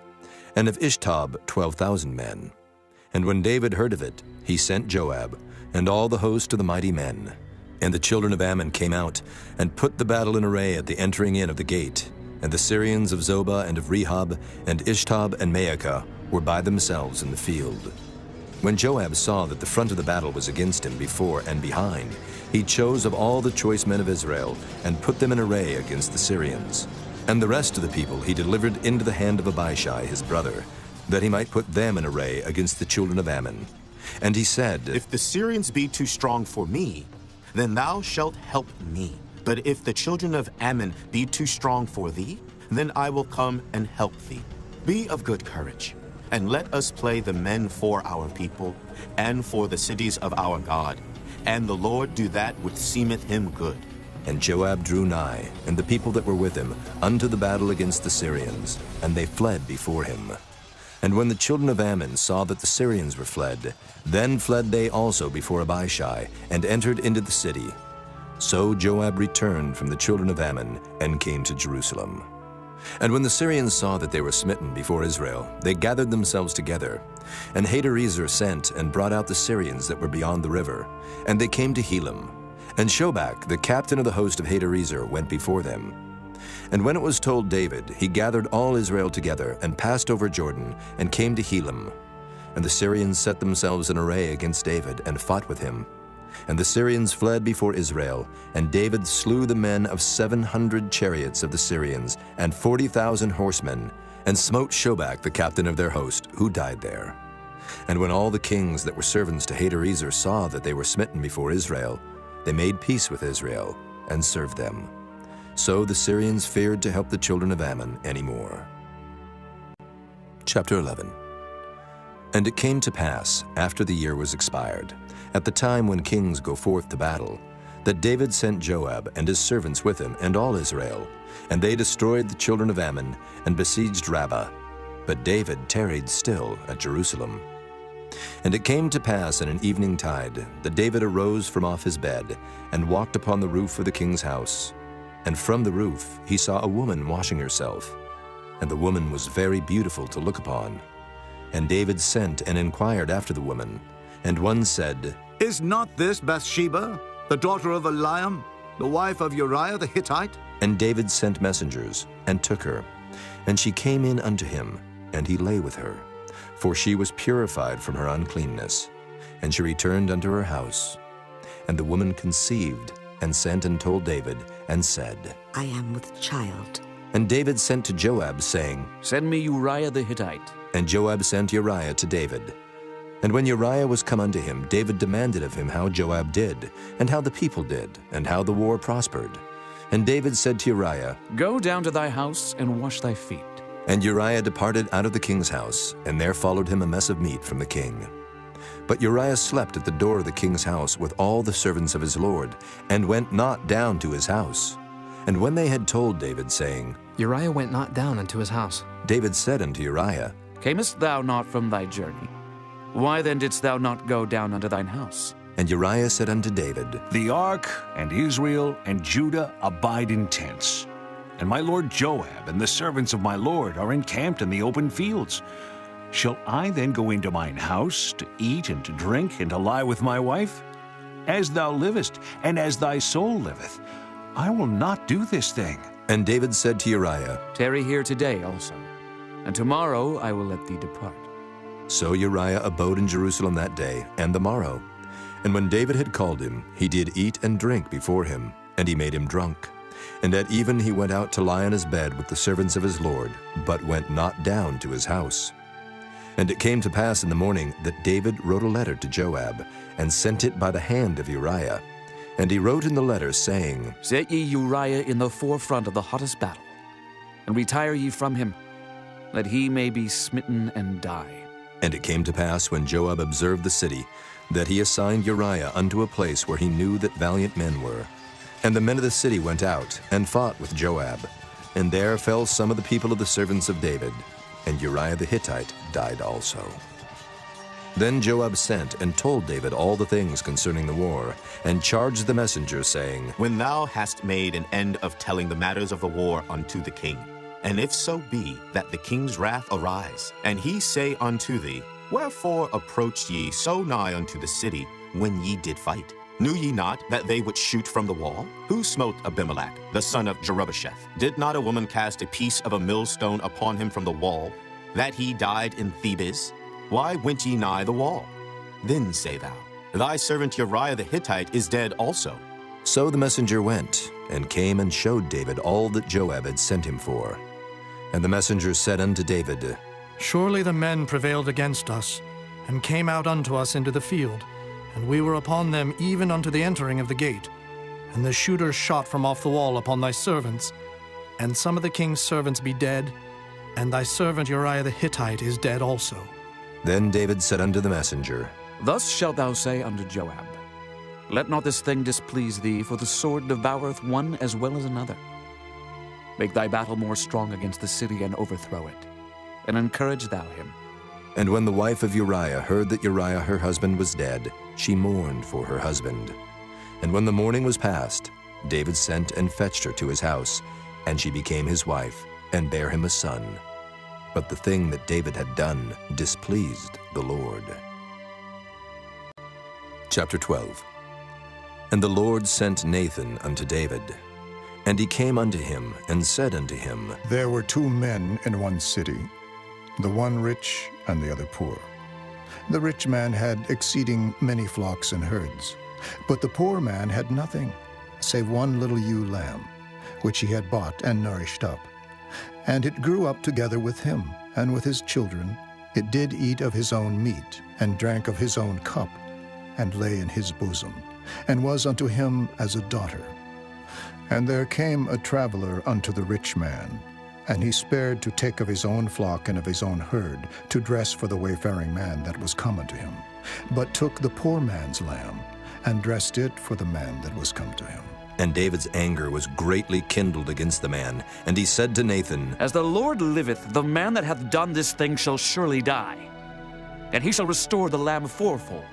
and of Ishtob 12,000 men. And when David heard of it, he sent Joab, and all the host of the mighty men. And the children of Ammon came out, and put the battle in array at the entering in of the gate. And the Syrians of Zobah and of Rehob, and Ishtob and Maacah, were by themselves in the field. When Joab saw that the front of the battle was against him before and behind, he chose of all the choice men of Israel, and put them in array against the Syrians. And the rest of the people he delivered into the hand of Abishai his brother, that he might put them in array against the children of Ammon. And he said, If the Syrians be too strong for me, then thou shalt help me. But if the children of Ammon be too strong for thee, then I will come and help thee. Be of good courage, and let us play the men for our people, and for the cities of our God. And the Lord do that which seemeth him good. And Joab drew nigh, and the people that were with him, unto the battle against the Syrians, and they fled before him. And when the children of Ammon saw that the Syrians were fled, then fled they also before Abishai, and entered into the city. So Joab returned from the children of Ammon, and came to Jerusalem. And when the Syrians saw that they were smitten before Israel, they gathered themselves together. And Hadarezer sent and brought out the Syrians that were beyond the river, and they came to Helam. And Shobach, the captain of the host of Hadarezer, went before them. And when it was told David, he gathered all Israel together, and passed over Jordan, and came to Helam. And the Syrians set themselves in array against David, and fought with him. And the Syrians fled before Israel, and David slew the men of 700 chariots of the Syrians, and 40,000 horsemen, and smote Shobach the captain of their host, who died there. And when all the kings that were servants to Hadarezer saw that they were smitten before Israel, they made peace with Israel, and served them. So the Syrians feared to help the children of Ammon any more. Chapter 11. And it came to pass, after the year was expired, at the time when kings go forth to battle, that David sent Joab and his servants with him and all Israel, and they destroyed the children of Ammon and besieged Rabbah. But David tarried still at Jerusalem. And it came to pass in an evening tide that David arose from off his bed and walked upon the roof of the king's house. And from the roof he saw a woman washing herself, and the woman was very beautiful to look upon. And David sent and inquired after the woman. And one said, Is not this Bathsheba, the daughter of Eliam, the wife of Uriah the Hittite? And David sent messengers, and took her. And she came in unto him, and he lay with her. For she was purified from her uncleanness. And she returned unto her house. And the woman conceived, and sent and told David, and said, I am with child. And David sent to Joab, saying, Send me Uriah the Hittite. And Joab sent Uriah to David. And when Uriah was come unto him, David demanded of him how Joab did, and how the people did, and how the war prospered. And David said to Uriah, Go down to thy house, and wash thy feet. And Uriah departed out of the king's house, and there followed him a mess of meat from the king. But Uriah slept at the door of the king's house with all the servants of his lord, and went not down to his house. And when they had told David, saying, Uriah went not down unto his house, David said unto Uriah, Camest thou not from thy journey? Why then didst thou not go down unto thine house? And Uriah said unto David, The ark and Israel and Judah abide in tents, and my lord Joab and the servants of my lord are encamped in the open fields. Shall I then go into mine house to eat and to drink and to lie with my wife? As thou livest, and as thy soul liveth, I will not do this thing. And David said to Uriah, Tarry here today also, and tomorrow I will let thee depart. So Uriah abode in Jerusalem that day and the morrow. And when David had called him, he did eat and drink before him, and he made him drunk. And at even he went out to lie on his bed with the servants of his lord, but went not down to his house. And it came to pass in the morning that David wrote a letter to Joab, and sent it by the hand of Uriah. And he wrote in the letter, saying, Set ye Uriah in the forefront of the hottest battle, and retire ye from him, that he may be smitten and die. And it came to pass, when Joab observed the city, that he assigned Uriah unto a place where he knew that valiant men were. And the men of the city went out, and fought with Joab. And there fell some of the people of the servants of David, and Uriah the Hittite died also. Then Joab sent and told David all the things concerning the war, and charged the messenger, saying, When thou hast made an end of telling the matters of the war unto the king, and if so be that the king's wrath arise, and he say unto thee, Wherefore approached ye so nigh unto the city when ye did fight? Knew ye not that they would shoot from the wall? Who smote Abimelech, the son of Jerubbesheth? Did not a woman cast a piece of a millstone upon him from the wall, that he died in Thebes? Why went ye nigh the wall? Then say thou, Thy servant Uriah the Hittite is dead also. So the messenger went, and came and showed David all that Joab had sent him for. And the messenger said unto David, Surely the men prevailed against us, and came out unto us into the field, and we were upon them even unto the entering of the gate. And the shooters shot from off the wall upon thy servants, and some of the king's servants be dead, and thy servant Uriah the Hittite is dead also. Then David said unto the messenger, Thus shalt thou say unto Joab, Let not this thing displease thee, for the sword devoureth one as well as another. Make thy battle more strong against the city, and overthrow it, and encourage thou him. And when the wife of Uriah heard that Uriah her husband was dead, she mourned for her husband. And when the mourning was past, David sent and fetched her to his house, and she became his wife, and bare him a son. But the thing that David had done displeased the Lord. Chapter 12. And the Lord sent Nathan unto David. And he came unto him, and said unto him, There were 2 men in one city, the one rich and the other poor. The rich man had exceeding many flocks and herds, but the poor man had nothing, save one little ewe lamb, which he had bought and nourished up. And it grew up together with him, and with his children. It did eat of his own meat, and drank of his own cup, and lay in his bosom, and was unto him as a daughter. And there came a traveler unto the rich man, and he spared to take of his own flock and of his own herd, to dress for the wayfaring man that was come unto him, but took the poor man's lamb, and dressed it for the man that was come to him. And David's anger was greatly kindled against the man, and he said to Nathan, As the Lord liveth, the man that hath done this thing shall surely die, and he shall restore the lamb fourfold,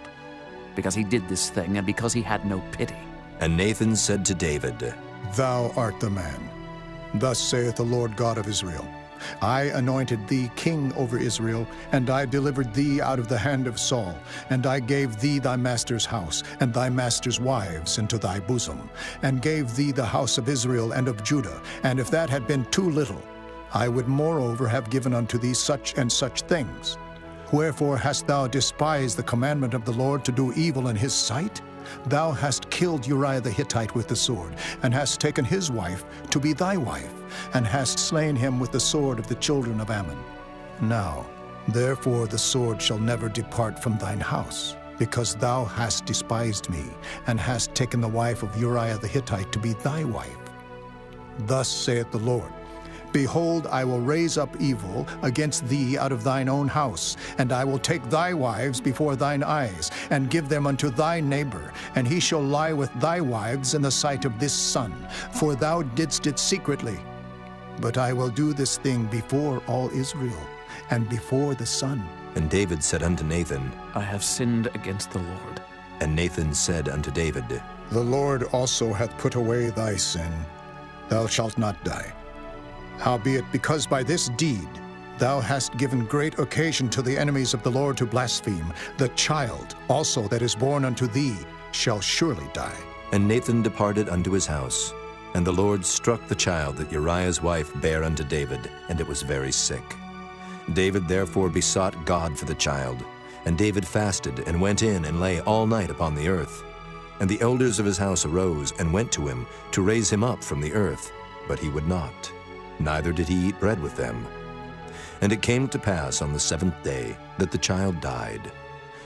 because he did this thing, and because he had no pity. And Nathan said to David, Thou art the man. Thus saith the Lord God of Israel, I anointed thee king over Israel, and I delivered thee out of the hand of Saul, and I gave thee thy master's house, and thy master's wives into thy bosom, and gave thee the house of Israel and of Judah. And if that had been too little, I would moreover have given unto thee such and such things. Wherefore hast thou despised the commandment of the Lord to do evil in his sight? Thou hast killed Uriah the Hittite with the sword, and hast taken his wife to be thy wife, and hast slain him with the sword of the children of Ammon. Now, therefore the sword shall never depart from thine house, because thou hast despised me, and hast taken the wife of Uriah the Hittite to be thy wife. Thus saith the Lord, Behold, I will raise up evil against thee out of thine own house, and I will take thy wives before thine eyes, and give them unto thy neighbor, and he shall lie with thy wives in the sight of this sun, for thou didst it secretly. But I will do this thing before all Israel, and before the sun. And David said unto Nathan, I have sinned against the Lord. And Nathan said unto David, The Lord also hath put away thy sin. Thou shalt not die. Howbeit, because by this deed thou hast given great occasion to the enemies of the Lord to blaspheme, the child also that is born unto thee shall surely die. And Nathan departed unto his house. And the Lord struck the child that Uriah's wife bare unto David, and it was very sick. David therefore besought God for the child. And David fasted, and went in, and lay all night upon the earth. And the elders of his house arose, and went to him, to raise him up from the earth. But he would not, neither did he eat bread with them. And it came to pass on the 7th day that the child died.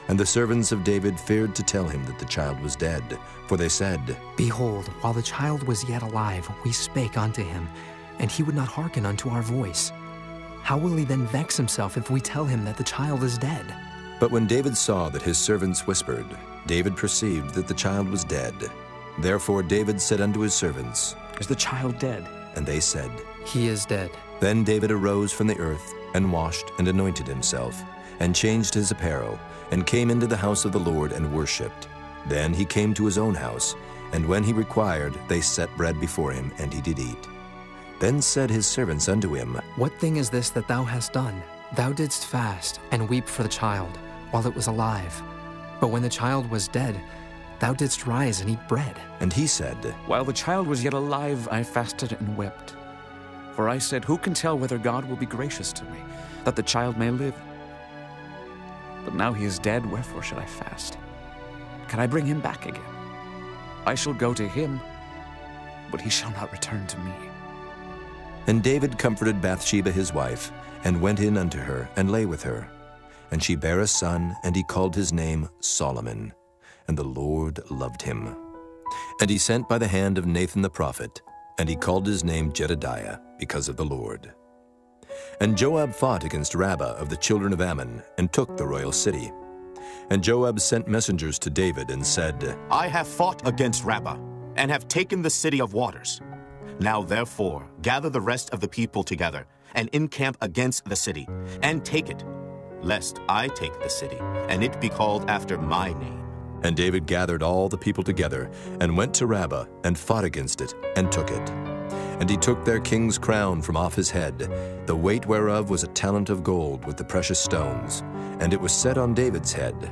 And the servants of David feared to tell him that the child was dead, for they said, Behold, while the child was yet alive, we spake unto him, and he would not hearken unto our voice. How will he then vex himself if we tell him that the child is dead? But when David saw that his servants whispered, David perceived that the child was dead. Therefore David said unto his servants, Is the child dead? And they said, He is dead. Then David arose from the earth, and washed and anointed himself, and changed his apparel, and came into the house of the Lord and worshipped. Then he came to his own house, and when he required, they set bread before him, and he did eat. Then said his servants unto him, What thing is this that thou hast done? Thou didst fast, and weep for the child, while it was alive. But when the child was dead, thou didst rise and eat bread. And he said, While the child was yet alive, I fasted and wept. For I said, Who can tell whether God will be gracious to me, that the child may live? But now he is dead, wherefore should I fast? Can I bring him back again? I shall go to him, but he shall not return to me. And David comforted Bathsheba his wife, and went in unto her, and lay with her. And she bare a son, and he called his name Solomon. And the Lord loved him. And he sent by the hand of Nathan the prophet, and he called his name Jedediah, because of the Lord. And Joab fought against Rabbah of the children of Ammon, and took the royal city. And Joab sent messengers to David, and said, I have fought against Rabbah, and have taken the city of waters. Now therefore gather the rest of the people together, and encamp against the city, and take it, lest I take the city, and it be called after my name. And David gathered all the people together, and went to Rabbah, and fought against it, and took it. And he took their king's crown from off his head, the weight whereof was a talent of gold with the precious stones, and it was set on David's head.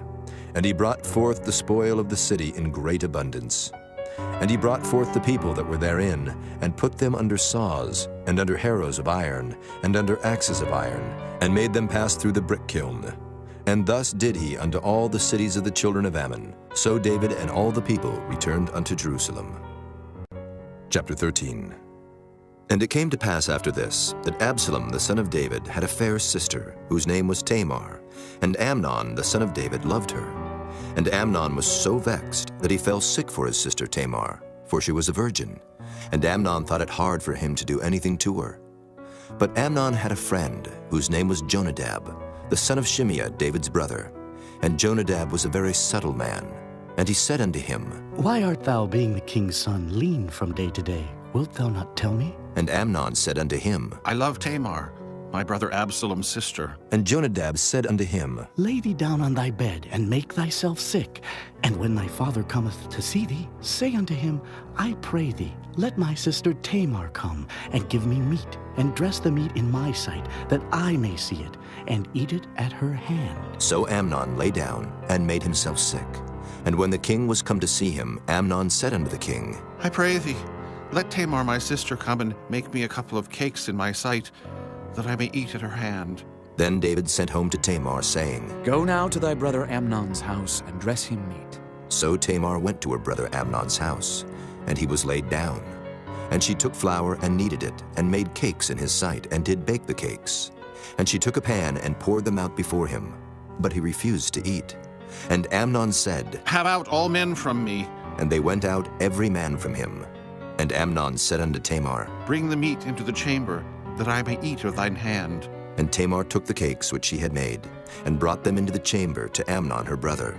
And he brought forth the spoil of the city in great abundance. And he brought forth the people that were therein, and put them under saws, and under harrows of iron, and under axes of iron, and made them pass through the brick kiln. And thus did he unto all the cities of the children of Ammon. So David and all the people returned unto Jerusalem. Chapter 13. And it came to pass after this, that Absalom the son of David had a fair sister, whose name was Tamar, and Amnon the son of David loved her. And Amnon was so vexed that he fell sick for his sister Tamar, for she was a virgin. And Amnon thought it hard for him to do anything to her. But Amnon had a friend, whose name was Jonadab, the son of Shimeah, David's brother. And Jonadab was a very subtle man. And he said unto him, Why art thou, being the king's son, lean from day to day? Wilt thou not tell me? And Amnon said unto him, I love Tamar, my brother Absalom's sister. And Jonadab said unto him, Lay thee down on thy bed, and make thyself sick. And when thy father cometh to see thee, say unto him, I pray thee, let my sister Tamar come, and give me meat, and dress the meat in my sight, that I may see it, and eat it at her hand. So Amnon lay down, and made himself sick. And when the king was come to see him, Amnon said unto the king, I pray thee, let Tamar my sister come and make me a couple of cakes in my sight, that I may eat at her hand. Then David sent home to Tamar, saying, Go now to thy brother Amnon's house, and dress him meat. So Tamar went to her brother Amnon's house, and he was laid down. And she took flour and kneaded it, and made cakes in his sight, and did bake the cakes. And she took a pan and poured them out before him, but he refused to eat. And Amnon said, Have out all men from me. And they went out every man from him. And Amnon said unto Tamar, Bring the meat into the chamber, that I may eat of thine hand. And Tamar took the cakes which she had made, and brought them into the chamber to Amnon her brother.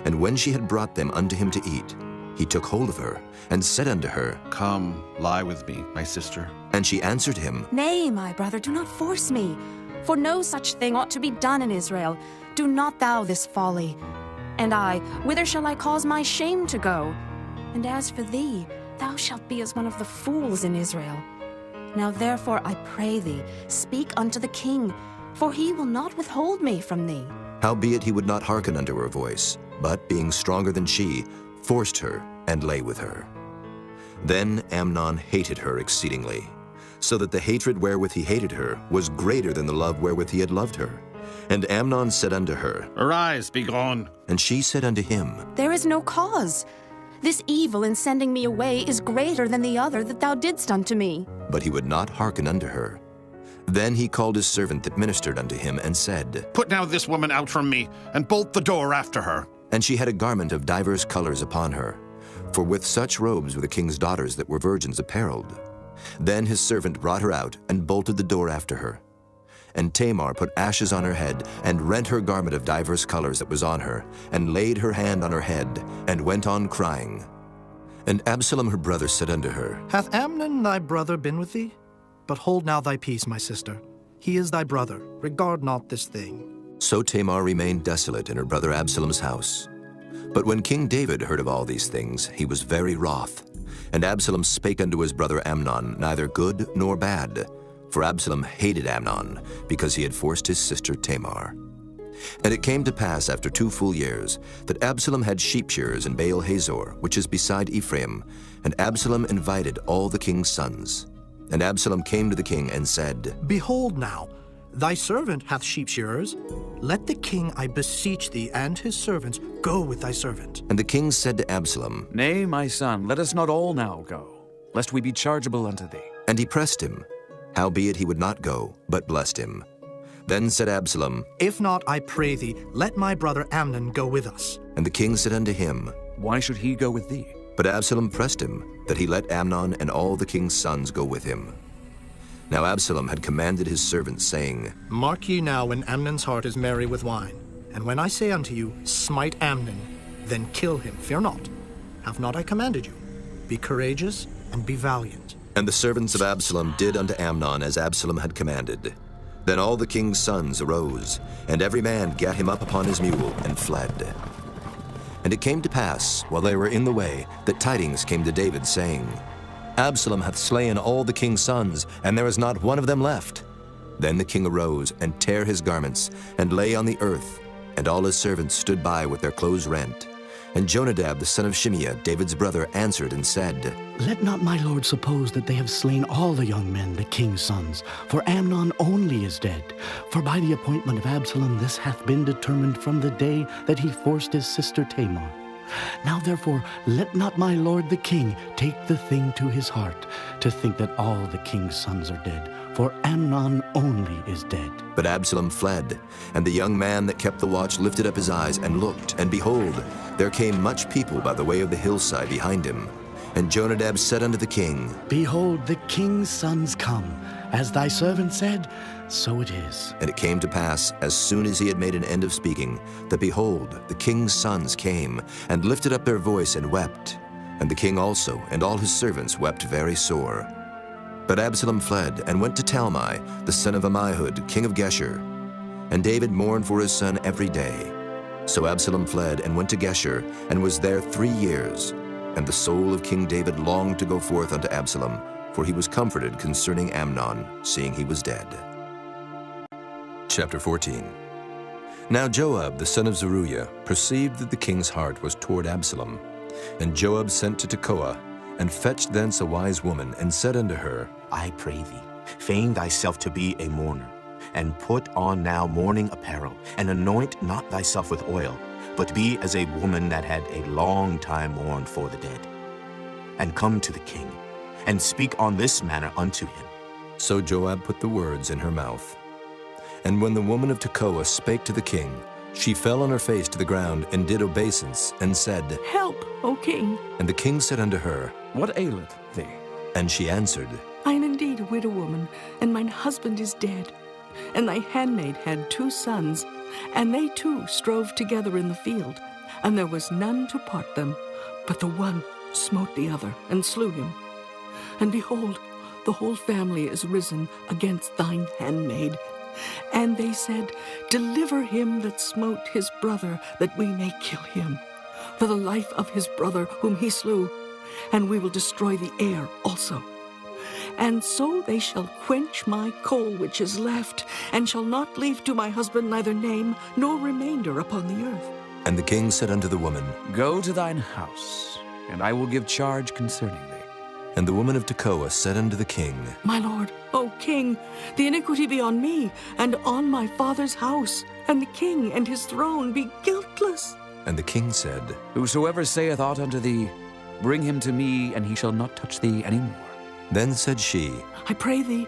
And when she had brought them unto him to eat, he took hold of her, and said unto her, Come, lie with me, my sister. And she answered him, Nay, my brother, do not force me, for no such thing ought to be done in Israel. Do not thou this folly. And I, whither shall I cause my shame to go? And as for thee, thou shalt be as one of the fools in Israel. Now therefore I pray thee, speak unto the king, for he will not withhold me from thee. Howbeit he would not hearken unto her voice, but, being stronger than she, forced her, and lay with her. Then Amnon hated her exceedingly, so that the hatred wherewith he hated her was greater than the love wherewith he had loved her. And Amnon said unto her, Arise, be gone. And she said unto him, There is no cause. This evil in sending me away is greater than the other that thou didst unto me. But he would not hearken unto her. Then he called his servant that ministered unto him, and said, Put now this woman out from me, and bolt the door after her. And she had a garment of divers colors upon her, for with such robes were the king's daughters that were virgins apparelled. Then his servant brought her out, and bolted the door after her. And Tamar put ashes on her head, and rent her garment of divers colors that was on her, and laid her hand on her head, and went on crying. And Absalom her brother said unto her, Hath Amnon thy brother been with thee? But hold now thy peace, my sister. He is thy brother. Regard not this thing. So Tamar remained desolate in her brother Absalom's house. But when King David heard of all these things, he was very wroth. And Absalom spake unto his brother Amnon neither good nor bad. For Absalom hated Amnon, because he had forced his sister Tamar. And it came to pass after 2 full years, that Absalom had sheep shearers in Baal Hazor, which is beside Ephraim, and Absalom invited all the king's sons. And Absalom came to the king and said, Behold now, thy servant hath sheep shearers. Let the king, I beseech thee, and his servants go with thy servant. And the king said to Absalom, Nay, my son, let us not all now go, lest we be chargeable unto thee. And he pressed him. Howbeit he would not go, but blessed him. Then said Absalom, If not, I pray thee, let my brother Amnon go with us. And the king said unto him, Why should he go with thee? But Absalom pressed him, that he let Amnon and all the king's sons go with him. Now Absalom had commanded his servants, saying, Mark ye now when Amnon's heart is merry with wine. And when I say unto you, Smite Amnon, then kill him, fear not. Have not I commanded you? Be courageous and be valiant. And the servants of Absalom did unto Amnon as Absalom had commanded. Then all the king's sons arose, and every man gat him up upon his mule, and fled. And it came to pass, while they were in the way, that tidings came to David, saying, Absalom hath slain all the king's sons, and there is not one of them left. Then the king arose, and tare his garments, and lay on the earth, and all his servants stood by with their clothes rent. And Jonadab the son of Shimeah, David's brother, answered and said, Let not my lord suppose that they have slain all the young men, the king's sons, for Amnon only is dead. For by the appointment of Absalom this hath been determined from the day that he forced his sister Tamar. Now therefore let not my lord the king take the thing to his heart, to think that all the king's sons are dead, for Amnon only is dead. But Absalom fled, and the young man that kept the watch lifted up his eyes and looked, and behold, there came much people by the way of the hillside behind him. And Jonadab said unto the king, Behold, the king's sons come. As thy servant said, so it is. And it came to pass, as soon as he had made an end of speaking, that behold, the king's sons came, and lifted up their voice and wept. And the king also, and all his servants, wept very sore. But Absalom fled and went to Talmai, the son of Ammihud, king of Geshur. And David mourned for his son every day. So Absalom fled and went to Geshur, and was there 3 years. And the soul of King David longed to go forth unto Absalom, for he was comforted concerning Amnon, seeing he was dead. Chapter 14. Now Joab, the son of Zeruiah, perceived that the king's heart was toward Absalom. And Joab sent to Tekoa, and fetched thence a wise woman, and said unto her, I pray thee, feign thyself to be a mourner, and put on now mourning apparel, and anoint not thyself with oil, but be as a woman that had a long time mourned for the dead. And come to the king, and speak on this manner unto him. So Joab put the words in her mouth. And when the woman of Tekoa spake to the king, she fell on her face to the ground, and did obeisance, and said, Help, O king. And the king said unto her, What aileth thee? And she answered, I am indeed a widow woman, and mine husband is dead. And thy handmaid had 2 sons, and they too strove together in the field, and there was none to part them, but the one smote the other, and slew him. And behold, the whole family is risen against thine handmaid. And they said, Deliver him that smote his brother, that we may kill him, for the life of his brother whom he slew, and we will destroy the heir also. And so they shall quench my coal which is left, and shall not leave to my husband neither name nor remainder upon the earth. And the king said unto the woman, Go to thine house, and I will give charge concerning thee. And the woman of Tekoa said unto the king, My lord, O king, the iniquity be on me, and on my father's house, and the king and his throne be guiltless. And the king said, Whosoever saith aught unto thee, bring him to me, and he shall not touch thee any more. Then said she, I pray thee,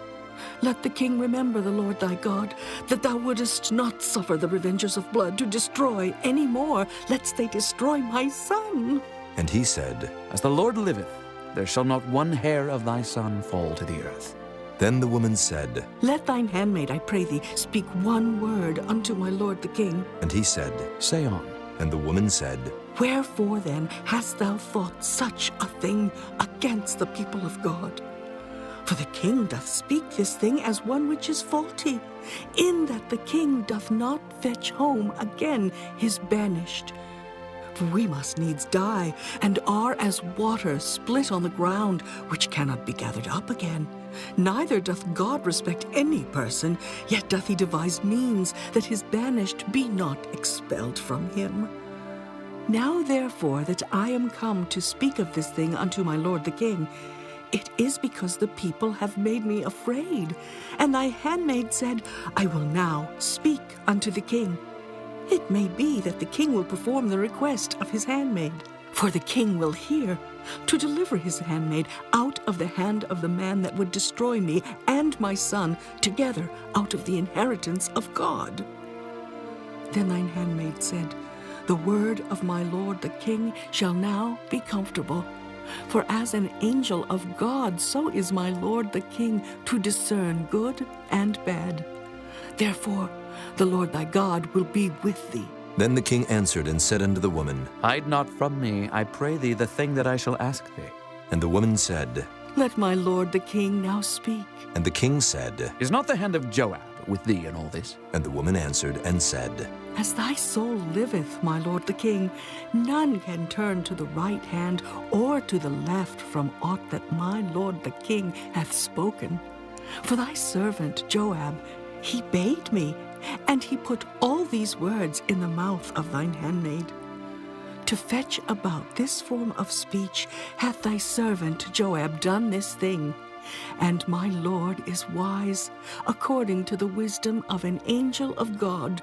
let the king remember the Lord thy God, that thou wouldest not suffer the revengers of blood to destroy any more, lest they destroy my son. And he said, As the Lord liveth, there shall not one hair of thy son fall to the earth. Then the woman said, Let thine handmaid, I pray thee, speak one word unto my lord the king. And he said, Say on. And the woman said, Wherefore then hast thou thought such a thing against the people of God? For the king doth speak this thing as one which is faulty, in that the king doth not fetch home again his banished. For we must needs die, and are as water split on the ground, which cannot be gathered up again. Neither doth God respect any person, yet doth he devise means that his banished be not expelled from him. Now therefore that I am come to speak of this thing unto my lord the king, it is because the people have made me afraid. And thy handmaid said, I will now speak unto the king. It may be that the king will perform the request of his handmaid. For the king will hear, to deliver his handmaid out of the hand of the man that would destroy me and my son together out of the inheritance of God. Then thine handmaid said, The word of my lord the king shall now be comfortable. For as an angel of God, so is my lord the king to discern good and bad. Therefore, the Lord thy God will be with thee. Then the king answered and said unto the woman, Hide not from me, I pray thee, the thing that I shall ask thee. And the woman said, Let my lord the king now speak. And the king said, Is not the hand of Joab with thee in all this? And the woman answered and said, As thy soul liveth, my lord the king, none can turn to the right hand or to the left from aught that my lord the king hath spoken. For thy servant Joab, he bade me, and he put all these words in the mouth of thine handmaid. To fetch about this form of speech hath thy servant Joab done this thing. And my lord is wise, according to the wisdom of an angel of God,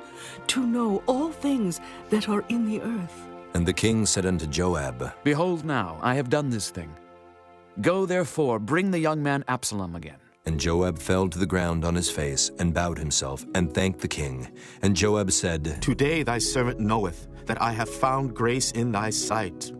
to know all things that are in the earth. And the king said unto Joab, Behold now, I have done this thing. Go therefore, bring the young man Absalom again. And Joab fell to the ground on his face, and bowed himself, and thanked the king. And Joab said, Today thy servant knoweth that I have found grace in thy sight,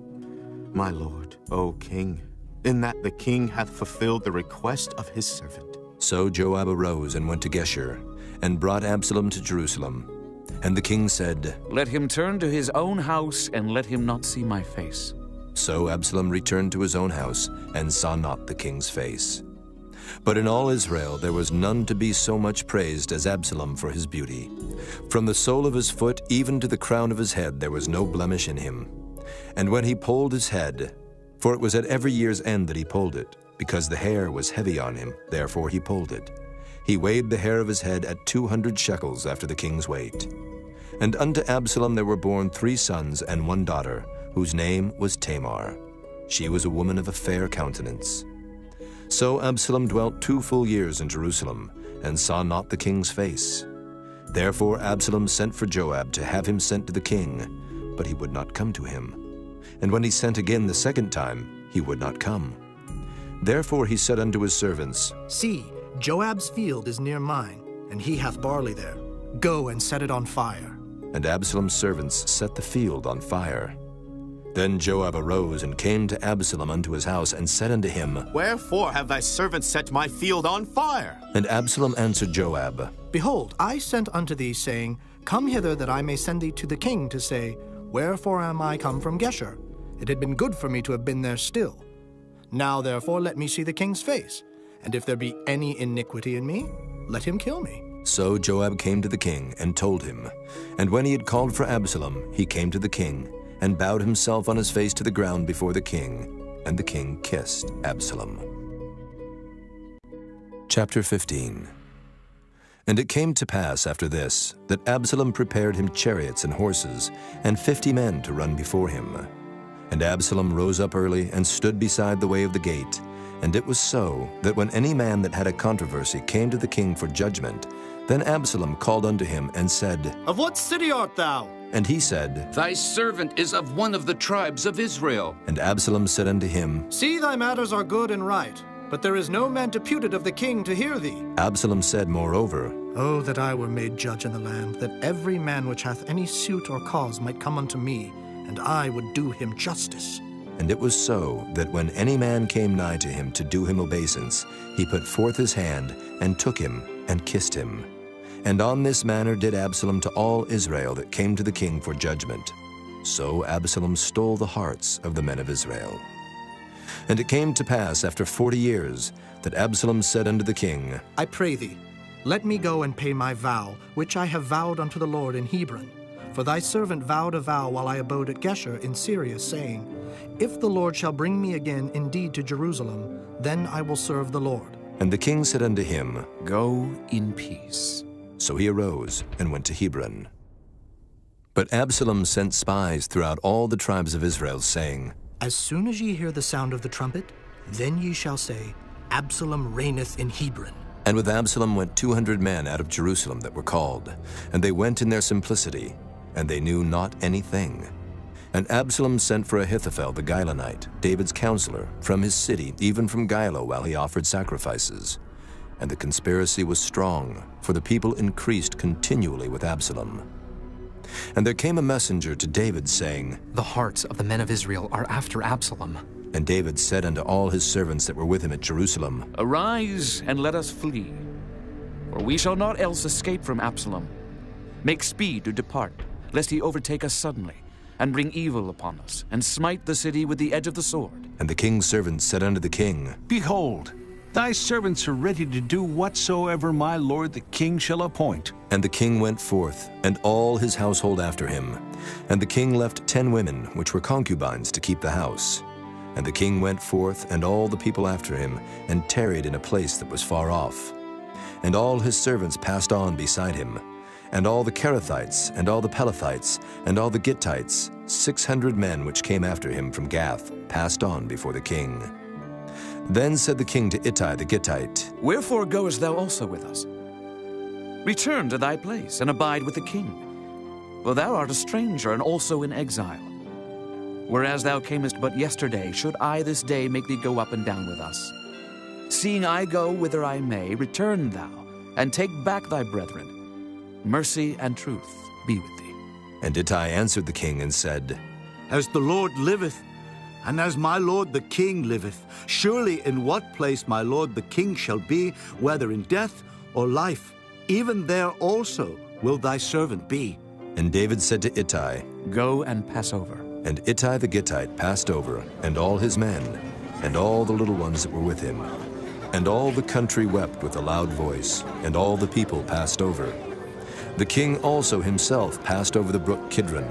my lord, O king, in that the king hath fulfilled the request of his servant. So Joab arose and went to Geshur, and brought Absalom to Jerusalem. And the king said, Let him turn to his own house, and let him not see my face. So Absalom returned to his own house, and saw not the king's face. But in all Israel there was none to be so much praised as Absalom for his beauty. From the sole of his foot even to the crown of his head there was no blemish in him. And when he polled his head, for it was at every year's end that he polled it, because the hair was heavy on him, therefore he polled it. He weighed the hair of his head at 200 shekels after the king's weight. And unto Absalom there were born 3 sons and 1 daughter, whose name was Tamar. She was a woman of a fair countenance. So Absalom dwelt 2 full years in Jerusalem, and saw not the king's face. Therefore Absalom sent for Joab to have him sent to the king, but he would not come to him. And when he sent again the 2nd time, he would not come. Therefore he said unto his servants, See, Joab's field is near mine, and he hath barley there. Go and set it on fire. And Absalom's servants set the field on fire. Then Joab arose and came to Absalom unto his house, and said unto him, Wherefore have thy servants set my field on fire? And Absalom answered Joab, Behold, I sent unto thee, saying, Come hither, that I may send thee to the king, to say, Wherefore am I come from Geshur? It had been good for me to have been there still. Now therefore let me see the king's face, and if there be any iniquity in me, let him kill me. So Joab came to the king, and told him. And when he had called for Absalom, he came to the king, and bowed himself on his face to the ground before the king, and the king kissed Absalom. Chapter 15. And it came to pass after this, that Absalom prepared him chariots and horses, and 50 men to run before him. And Absalom rose up early, and stood beside the way of the gate. And it was so, that when any man that had a controversy came to the king for judgment, then Absalom called unto him, and said, Of what city art thou? And he said, Thy servant is of one of the tribes of Israel. And Absalom said unto him, See, thy matters are good and right, but there is no man deputed of the king to hear thee. Absalom said moreover, Oh, that I were made judge in the land, that every man which hath any suit or cause might come unto me, and I would do him justice. And it was so, that when any man came nigh to him to do him obeisance, he put forth his hand, and took him, and kissed him. And on this manner did Absalom to all Israel that came to the king for judgment. So Absalom stole the hearts of the men of Israel. And it came to pass after 40 years, that Absalom said unto the king, I pray thee, let me go and pay my vow, which I have vowed unto the Lord in Hebron. For thy servant vowed a vow while I abode at Geshur in Syria, saying, If the Lord shall bring me again indeed to Jerusalem, then I will serve the Lord. And the king said unto him, Go in peace. So he arose and went to Hebron. But Absalom sent spies throughout all the tribes of Israel, saying, As soon as ye hear the sound of the trumpet, then ye shall say, Absalom reigneth in Hebron. And with Absalom went 200 men out of Jerusalem that were called, and they went in their simplicity, and they knew not anything. And Absalom sent for Ahithophel the Gilonite, David's counselor, from his city, even from Gilo, while he offered sacrifices. And the conspiracy was strong, for the people increased continually with Absalom. And there came a messenger to David, saying, The hearts of the men of Israel are after Absalom. And David said unto all his servants that were with him at Jerusalem, Arise, and let us flee, for we shall not else escape from Absalom. Make speed to depart, lest he overtake us suddenly, and bring evil upon us, and smite the city with the edge of the sword. And the king's servants said unto the king, Behold, thy servants are ready to do whatsoever my lord the king shall appoint. And the king went forth, and all his household after him. And the king left 10 women, which were concubines, to keep the house. And the king went forth, and all the people after him, and tarried in a place that was far off. And all his servants passed on beside him. And all the Kerethites, and all the Pelethites, and all the Gittites, 600 men which came after him from Gath, passed on before the king. Then said the king to Ittai the Gittite, Wherefore goest thou also with us? Return to thy place, and abide with the king. For thou art a stranger, and also in exile. Whereas thou camest but yesterday, should I this day make thee go up and down with us? Seeing I go whither I may, return thou, and take back thy brethren. Mercy and truth be with thee. And Ittai answered the king and said, As the Lord liveth, and as my lord the king liveth, surely in what place my lord the king shall be, whether in death or life, even there also will thy servant be. And David said to Ittai, Go and pass over. And Ittai the Gittite passed over, and all his men, and all the little ones that were with him. And all the country wept with a loud voice, and all the people passed over. The king also himself passed over the brook Kidron,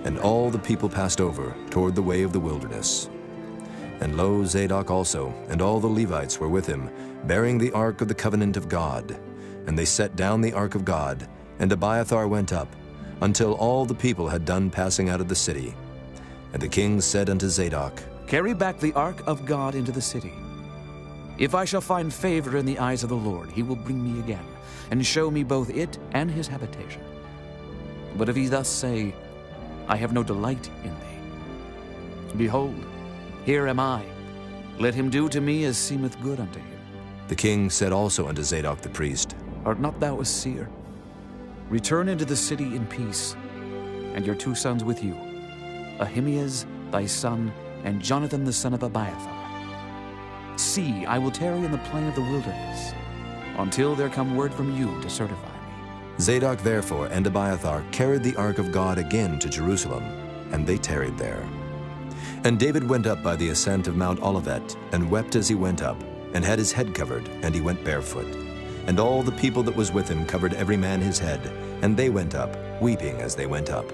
and all the people passed over toward the way of the wilderness. And lo, Zadok also, and all the Levites were with him, bearing the ark of the covenant of God. And they set down the ark of God, and Abiathar went up, until all the people had done passing out of the city. And the king said unto Zadok, Carry back the ark of God into the city. If I shall find favor in the eyes of the Lord, he will bring me again, and show me both it and his habitation. But if he thus say, I have no delight in thee, behold, here am I. Let him do to me as seemeth good unto him. The king said also unto Zadok the priest, Art not thou a seer? Return into the city in peace, and your 2 sons with you, Ahimaaz thy son, and Jonathan the son of Abiathar. See, I will tarry in the plain of the wilderness, until there come word from you to certify me. Zadok therefore and Abiathar carried the ark of God again to Jerusalem, and they tarried there. And David went up by the ascent of Mount Olivet, and wept as he went up, and had his head covered, and he went barefoot. And all the people that was with him covered every man his head, and they went up, weeping as they went up.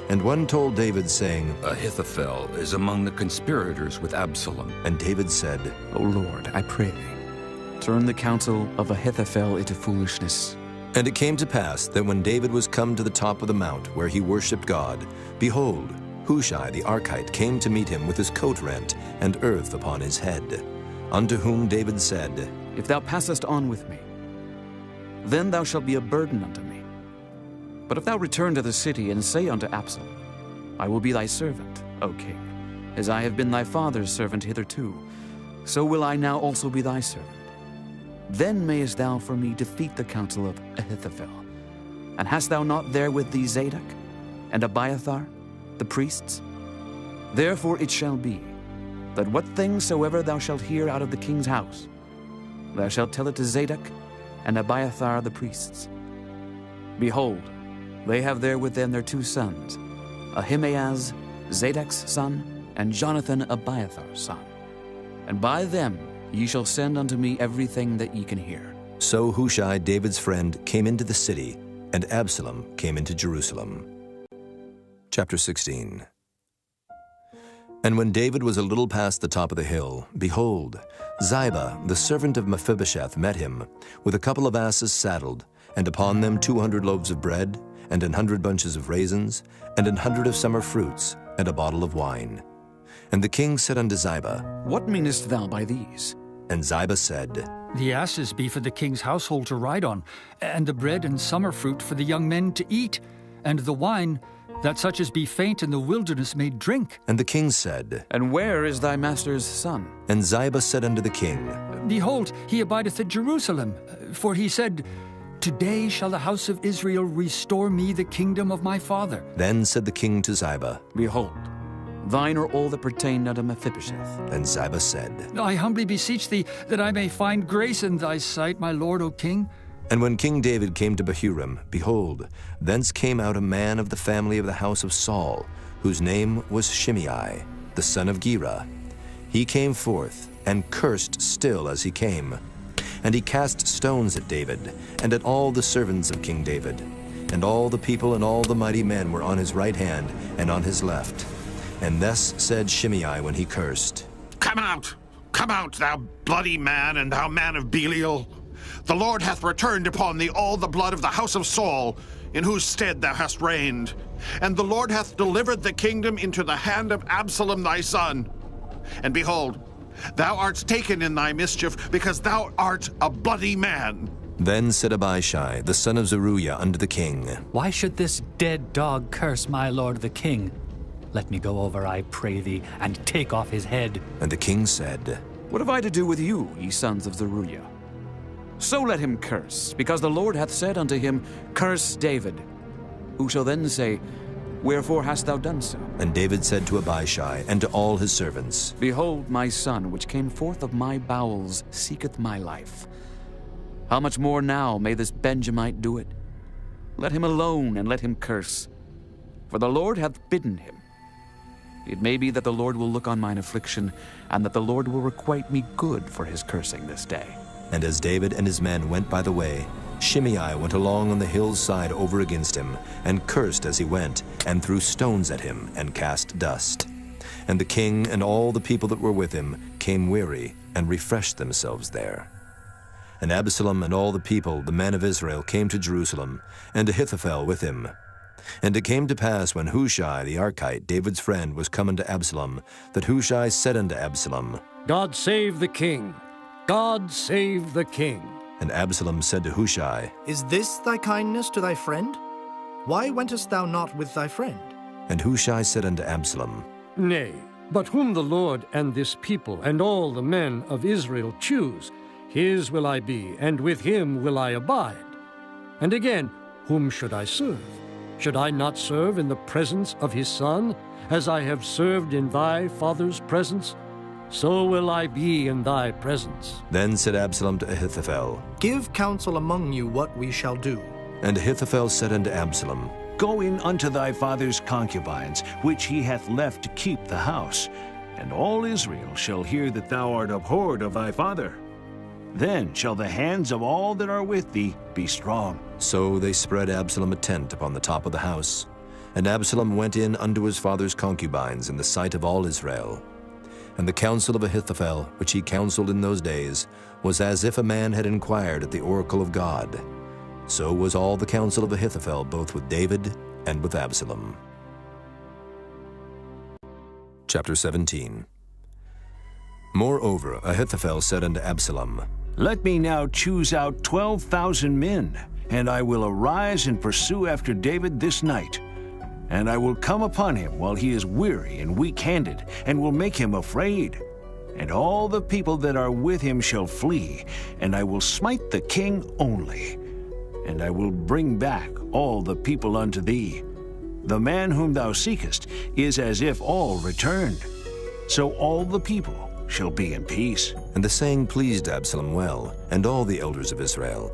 And one told David, saying, Ahithophel is among the conspirators with Absalom. And David said, O Lord, I pray thee, turn the counsel of Ahithophel into foolishness. And it came to pass that when David was come to the top of the mount where he worshipped God, behold, Hushai the Archite came to meet him with his coat rent and earth upon his head. Unto whom David said, If thou passest on with me, then thou shalt be a burden unto me. But if thou return to the city and say unto Absalom, I will be thy servant, O king, as I have been thy father's servant hitherto, so will I now also be thy servant. Then mayest thou for me defeat the counsel of Ahithophel. And hast thou not there with thee Zadok and Abiathar, the priests? Therefore it shall be, that what things soever thou shalt hear out of the king's house, thou shalt tell it to Zadok and Abiathar the priests. Behold, they have there with them their 2 sons, Ahimaaz, Zadok's son, and Jonathan, Abiathar's son. And by them ye shall send unto me everything that ye can hear. So Hushai, David's friend, came into the city, and Absalom came into Jerusalem. Chapter 16. And when David was a little past the top of the hill, behold, Ziba, the servant of Mephibosheth, met him, with a couple of asses saddled, and upon them 200 loaves of bread, and 100 bunches of raisins, and 100 of summer fruits, and a bottle of wine. And the king said unto Ziba, What meanest thou by these? And Ziba said, The asses be for the king's household to ride on, and the bread and summer fruit for the young men to eat, and the wine, that such as be faint in the wilderness may drink. And the king said, And where is thy master's son? And Ziba said unto the king, Behold, he abideth at Jerusalem, for he said, Today shall the house of Israel restore me the kingdom of my father. Then said the king to Ziba, Behold, thine are all that pertain unto Mephibosheth. And Ziba said, I humbly beseech thee that I may find grace in thy sight, my lord, O king. And when King David came to Bahurim, behold, thence came out a man of the family of the house of Saul, whose name was Shimei, the son of Gera. He came forth, and cursed still as he came. And he cast stones at David, and at all the servants of King David. And all the people and all the mighty men were on his right hand and on his left. And thus said Shimei when he cursed, Come out, thou bloody man, and thou man of Belial. The Lord hath returned upon thee all the blood of the house of Saul, in whose stead thou hast reigned. And the Lord hath delivered the kingdom into the hand of Absalom thy son. And behold, thou art taken in thy mischief, because thou art a bloody man. Then said Abishai, the son of Zeruiah, unto the king, Why should this dead dog curse my lord the king? Let me go over, I pray thee, and take off his head. And the king said, What have I to do with you, ye sons of Zeruiah? So let him curse, because the Lord hath said unto him, Curse David. Who shall then say, Wherefore hast thou done so? And David said to Abishai and to all his servants, Behold, my son, which came forth of my bowels, seeketh my life. How much more now may this Benjamite do it? Let him alone, and let him curse. For the Lord hath bidden him. It may be that the Lord will look on mine affliction, and that the Lord will requite me good for his cursing this day. And as David and his men went by the way, Shimei went along on the hill's side over against him, and cursed as he went, and threw stones at him, and cast dust. And the king and all the people that were with him came weary, and refreshed themselves there. And Absalom and all the people, the men of Israel, came to Jerusalem, and Ahithophel with him. And it came to pass, when Hushai the Archite, David's friend, was come unto Absalom, that Hushai said unto Absalom, God save the king! God save the king! And Absalom said to Hushai, Is this thy kindness to thy friend? Why wentest thou not with thy friend? And Hushai said unto Absalom, Nay, but whom the Lord and this people and all the men of Israel choose, his will I be, and with him will I abide. And again, whom should I serve? Should I not serve in the presence of his son, as I have served in thy father's presence? So will I be in thy presence. Then said Absalom to Ahithophel, Give counsel among you what we shall do. And Ahithophel said unto Absalom, Go in unto thy father's concubines, which he hath left to keep the house, and all Israel shall hear that thou art abhorred of thy father. Then shall the hands of all that are with thee be strong. So they spread Absalom a tent upon the top of the house. And Absalom went in unto his father's concubines in the sight of all Israel. And the counsel of Ahithophel, which he counseled in those days, was as if a man had inquired at the oracle of God. So was all the counsel of Ahithophel, both with David and with Absalom. Chapter 17. Moreover, Ahithophel said unto Absalom, Let me now choose out 12,000 men, and I will arise and pursue after David this night. And I will come upon him while he is weary and weak-handed, and will make him afraid. And all the people that are with him shall flee, and I will smite the king only. And I will bring back all the people unto thee. The man whom thou seekest is as if all returned. So all the people shall be in peace. And the saying pleased Absalom well, and all the elders of Israel.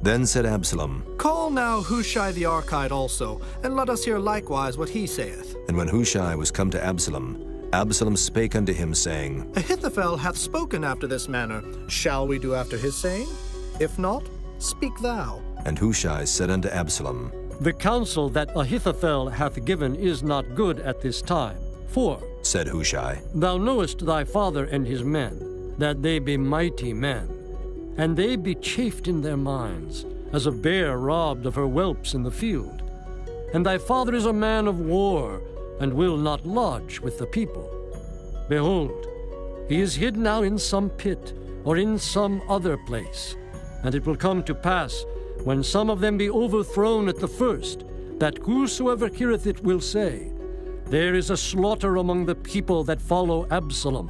Then said Absalom, Call now Hushai the Archite also, and let us hear likewise what he saith. And when Hushai was come to Absalom, Absalom spake unto him, saying, Ahithophel hath spoken after this manner. Shall we do after his saying? If not, speak thou. And Hushai said unto Absalom, The counsel that Ahithophel hath given is not good at this time. For, said Hushai, Thou knowest thy father and his men, that they be mighty men, and they be chafed in their minds, as a bear robbed of her whelps in the field. And thy father is a man of war, and will not lodge with the people. Behold, he is hid now in some pit, or in some other place. And it will come to pass, when some of them be overthrown at the first, that whosoever heareth it will say, There is a slaughter among the people that follow Absalom.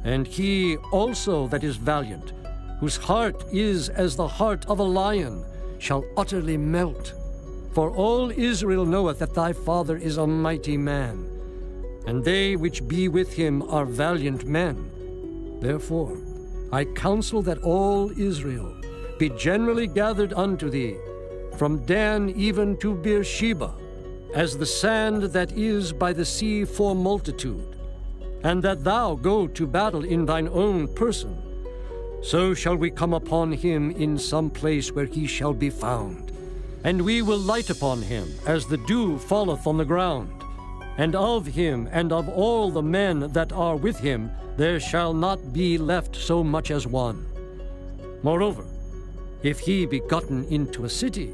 And he also that is valiant, whose heart is as the heart of a lion, shall utterly melt. For all Israel knoweth that thy father is a mighty man, and they which be with him are valiant men. Therefore I counsel that all Israel be generally gathered unto thee, from Dan even to Beersheba, as the sand that is by the sea for multitude, and that thou go to battle in thine own person. So shall we come upon him in some place where he shall be found. And we will light upon him as the dew falleth on the ground. And of him and of all the men that are with him there shall not be left so much as one. Moreover, if he be gotten into a city,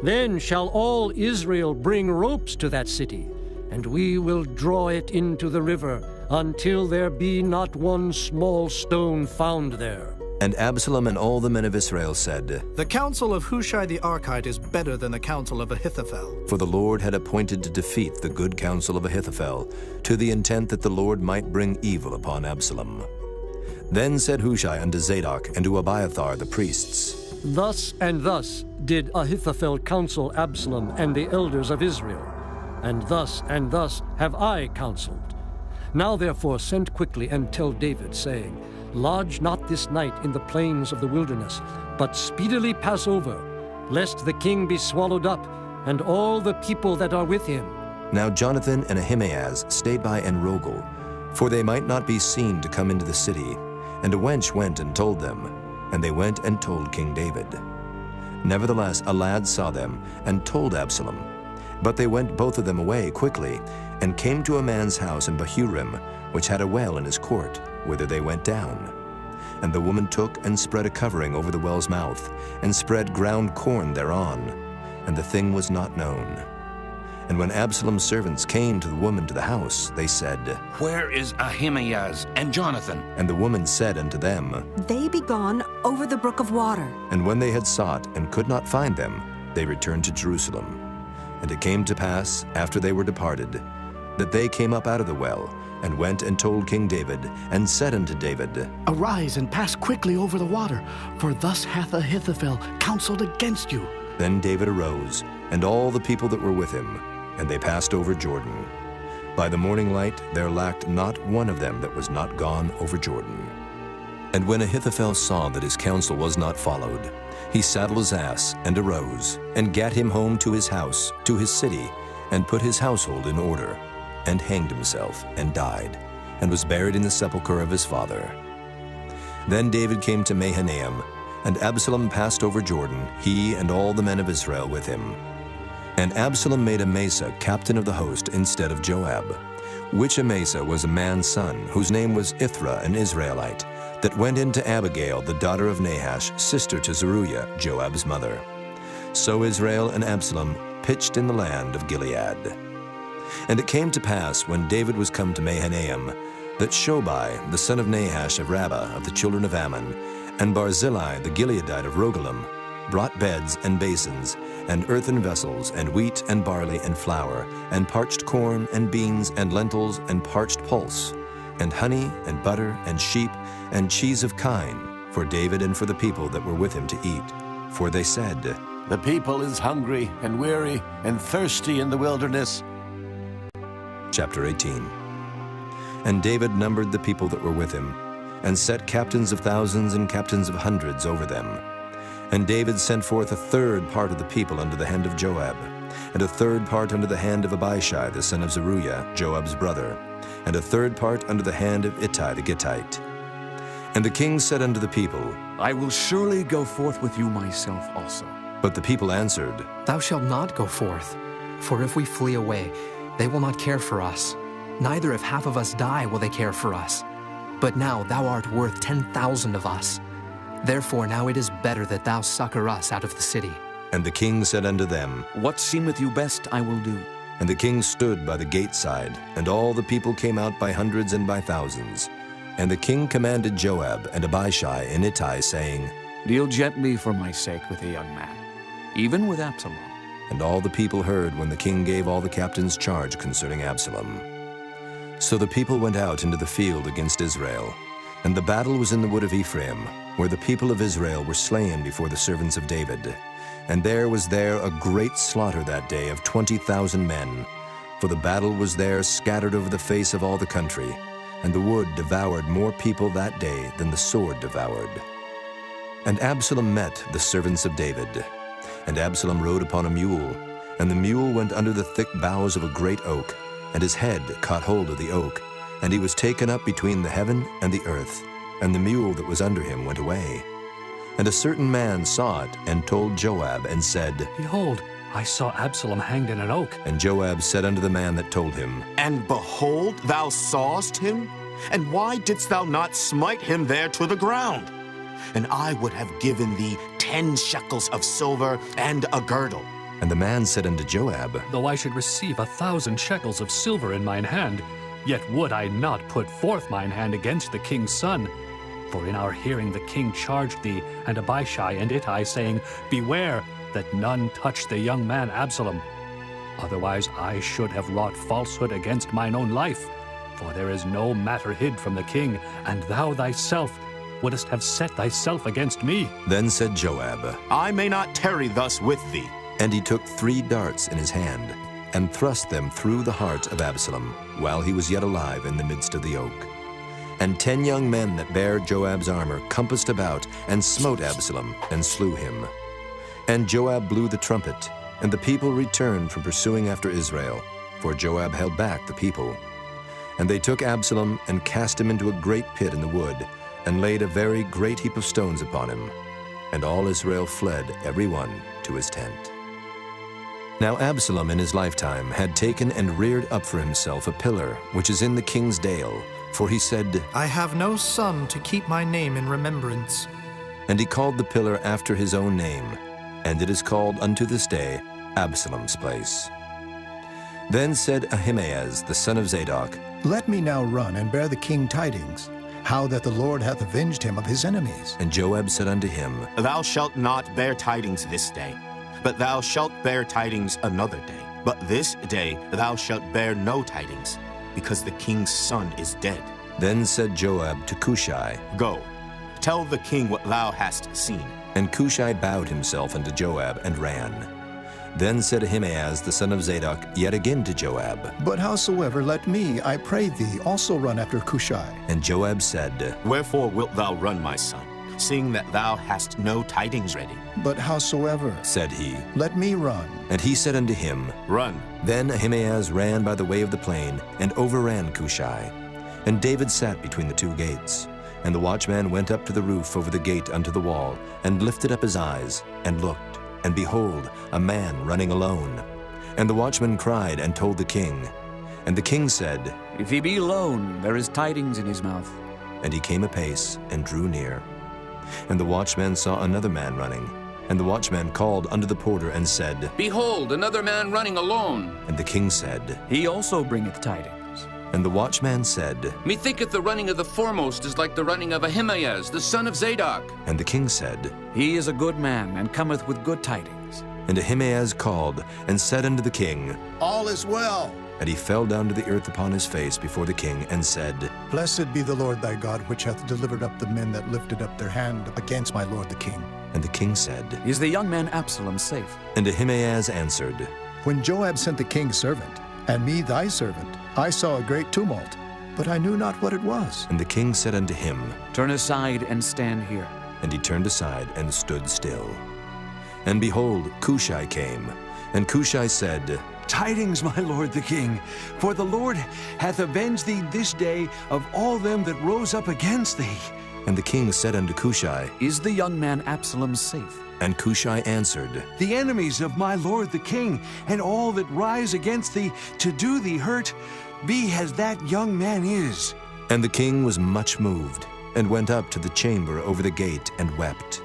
then shall all Israel bring ropes to that city, and we will draw it into the river until there be not one small stone found there. And Absalom and all the men of Israel said, The counsel of Hushai the Archite is better than the counsel of Ahithophel. For the Lord had appointed to defeat the good counsel of Ahithophel, to the intent that the Lord might bring evil upon Absalom. Then said Hushai unto Zadok and to Abiathar the priests, Thus and thus did Ahithophel counsel Absalom and the elders of Israel, and thus have I counseled. Now therefore send quickly and tell David, saying, Lodge not this night in the plains of the wilderness, but speedily pass over, lest the king be swallowed up, and all the people that are with him. Now Jonathan and Ahimaaz stayed by Enrogel, for they might not be seen to come into the city. And a wench went and told them, and they went and told King David. Nevertheless, a lad saw them and told Absalom. But they went both of them away quickly, and came to a man's house in Bahurim, which had a well in his court, whither they went down. And the woman took and spread a covering over the well's mouth, and spread ground corn thereon, and the thing was not known. And when Absalom's servants came to the woman to the house, they said, Where is Ahimaaz and Jonathan? And the woman said unto them, They be gone over the brook of water. And when they had sought and could not find them, they returned to Jerusalem. And it came to pass, after they were departed, that they came up out of the well, and went and told King David, and said unto David, Arise and pass quickly over the water, for thus hath Ahithophel counseled against you. Then David arose, and all the people that were with him, and they passed over Jordan. By the morning light there lacked not one of them that was not gone over Jordan. And when Ahithophel saw that his counsel was not followed, he saddled his ass, and arose, and gat him home to his house, to his city, and put his household in order, and hanged himself, and died, and was buried in the sepulchre of his father. Then David came to Mahanaim, and Absalom passed over Jordan, he and all the men of Israel with him. And Absalom made Amasa captain of the host instead of Joab, which Amasa was a man's son, whose name was Ithra, an Israelite, that went into Abigail, the daughter of Nahash, sister to Zeruiah, Joab's mother. So Israel and Absalom pitched in the land of Gilead. And it came to pass, when David was come to Mahanaim, that Shobai, the son of Nahash of Rabbah of the children of Ammon, and Barzillai the Gileadite of Rogelim, brought beds and basins, and earthen vessels, and wheat and barley and flour, and parched corn and beans and lentils and parched pulse, and honey and butter and sheep and cheese of kine, for David and for the people that were with him to eat. For they said, The people is hungry and weary and thirsty in the wilderness. Chapter 18. And David numbered the people that were with him, and set captains of thousands and captains of hundreds over them. And David sent forth a third part of the people under the hand of Joab, and a third part under the hand of Abishai the son of Zeruiah, Joab's brother, and a third part under the hand of Ittai the Gittite. And the king said unto the people, I will surely go forth with you myself also. But the people answered, Thou shalt not go forth, for if we flee away, they will not care for us. Neither if half of us die will they care for us. But now thou art worth 10,000 of us. Therefore now it is better that thou succor us out of the city. And the king said unto them, What seemeth you best I will do. And the king stood by the gate side, and all the people came out by hundreds and by thousands. And the king commanded Joab and Abishai and Ittai, saying, Deal gently for my sake with the young man, even with Absalom. And all the people heard when the king gave all the captains charge concerning Absalom. So the people went out into the field against Israel, and the battle was in the wood of Ephraim, where the people of Israel were slain before the servants of David. And there was a great slaughter that day of 20,000 men, for the battle was there scattered over the face of all the country, and the wood devoured more people that day than the sword devoured. And Absalom met the servants of David. And Absalom rode upon a mule, and the mule went under the thick boughs of a great oak, and his head caught hold of the oak, and he was taken up between the heaven and the earth, and the mule that was under him went away. And a certain man saw it, and told Joab, and said, Behold, I saw Absalom hanged in an oak. And Joab said unto the man that told him, And behold, thou sawest him? And why didst thou not smite him there to the ground? And I would have given thee 10 shekels of silver and a girdle. And the man said unto Joab, Though I should receive 1,000 shekels of silver in mine hand, yet would I not put forth mine hand against the king's son. For in our hearing the king charged thee and Abishai and Ittai, saying, Beware that none touch the young man Absalom. Otherwise I should have wrought falsehood against mine own life. For there is no matter hid from the king, and thou thyself wouldest have set thyself against me. Then said Joab, I may not tarry thus with thee. And he took 3 darts in his hand, and thrust them through the heart of Absalom, while he was yet alive in the midst of the oak. And 10 young men that bare Joab's armor compassed about, and smote Absalom, and slew him. And Joab blew the trumpet, and the people returned from pursuing after Israel. for Joab held back the people. And they took Absalom and cast him into a great pit in the wood, and laid a very great heap of stones upon him. And all Israel fled, every one to his tent. Now Absalom in his lifetime had taken and reared up for himself a pillar, which is in the king's dale, for he said, I have no son to keep my name in remembrance. And he called the pillar after his own name, and it is called unto this day Absalom's place. Then said Ahimaaz the son of Zadok, Let me now run and bear the king tidings, how that the Lord hath avenged him of his enemies. And Joab said unto him, Thou shalt not bear tidings this day, but thou shalt bear tidings another day. But this day thou shalt bear no tidings, because the king's son is dead. Then said Joab to Cushai, Go, tell the king what thou hast seen. And Cushai bowed himself unto Joab and ran. Then said Ahimaaz the son of Zadok yet again to Joab, But howsoever, let me, I pray thee, also run after Cushai. And Joab said, Wherefore wilt thou run, my son, seeing that thou hast no tidings ready? But howsoever, said he, let me run. And he said unto him, Run. Then Ahimaaz ran by the way of the plain, and overran Cushai. And David sat between the two gates. And the watchman went up to the roof over the gate unto the wall, and lifted up his eyes, and looked. And behold, a man running alone. And the watchman cried and told the king. And the king said, If he be alone, there is tidings in his mouth. And he came apace and drew near. And the watchman saw another man running. And the watchman called unto the porter and said, Behold, another man running alone. And the king said, He also bringeth tidings. And the watchman said, Methinketh the running of the foremost is like the running of Ahimaaz, the son of Zadok. And the king said, He is a good man, and cometh with good tidings. And Ahimaaz called, and said unto the king, All is well. And he fell down to the earth upon his face before the king, and said, Blessed be the Lord thy God, which hath delivered up the men that lifted up their hand against my lord the king. And the king said, Is the young man Absalom safe? And Ahimaaz answered, When Joab sent the king's servant, and me thy servant, I saw a great tumult, but I knew not what it was. And the king said unto him, Turn aside and stand here. And he turned aside and stood still. And behold, Cushai came. And Cushai said, Tidings, my lord the king, for the Lord hath avenged thee this day of all them that rose up against thee. And the king said unto Cushai, Is the young man Absalom safe? And Cushai answered, The enemies of my lord the king, and all that rise against thee to do thee hurt, be as that young man is. And the king was much moved, and went up to the chamber over the gate, and wept.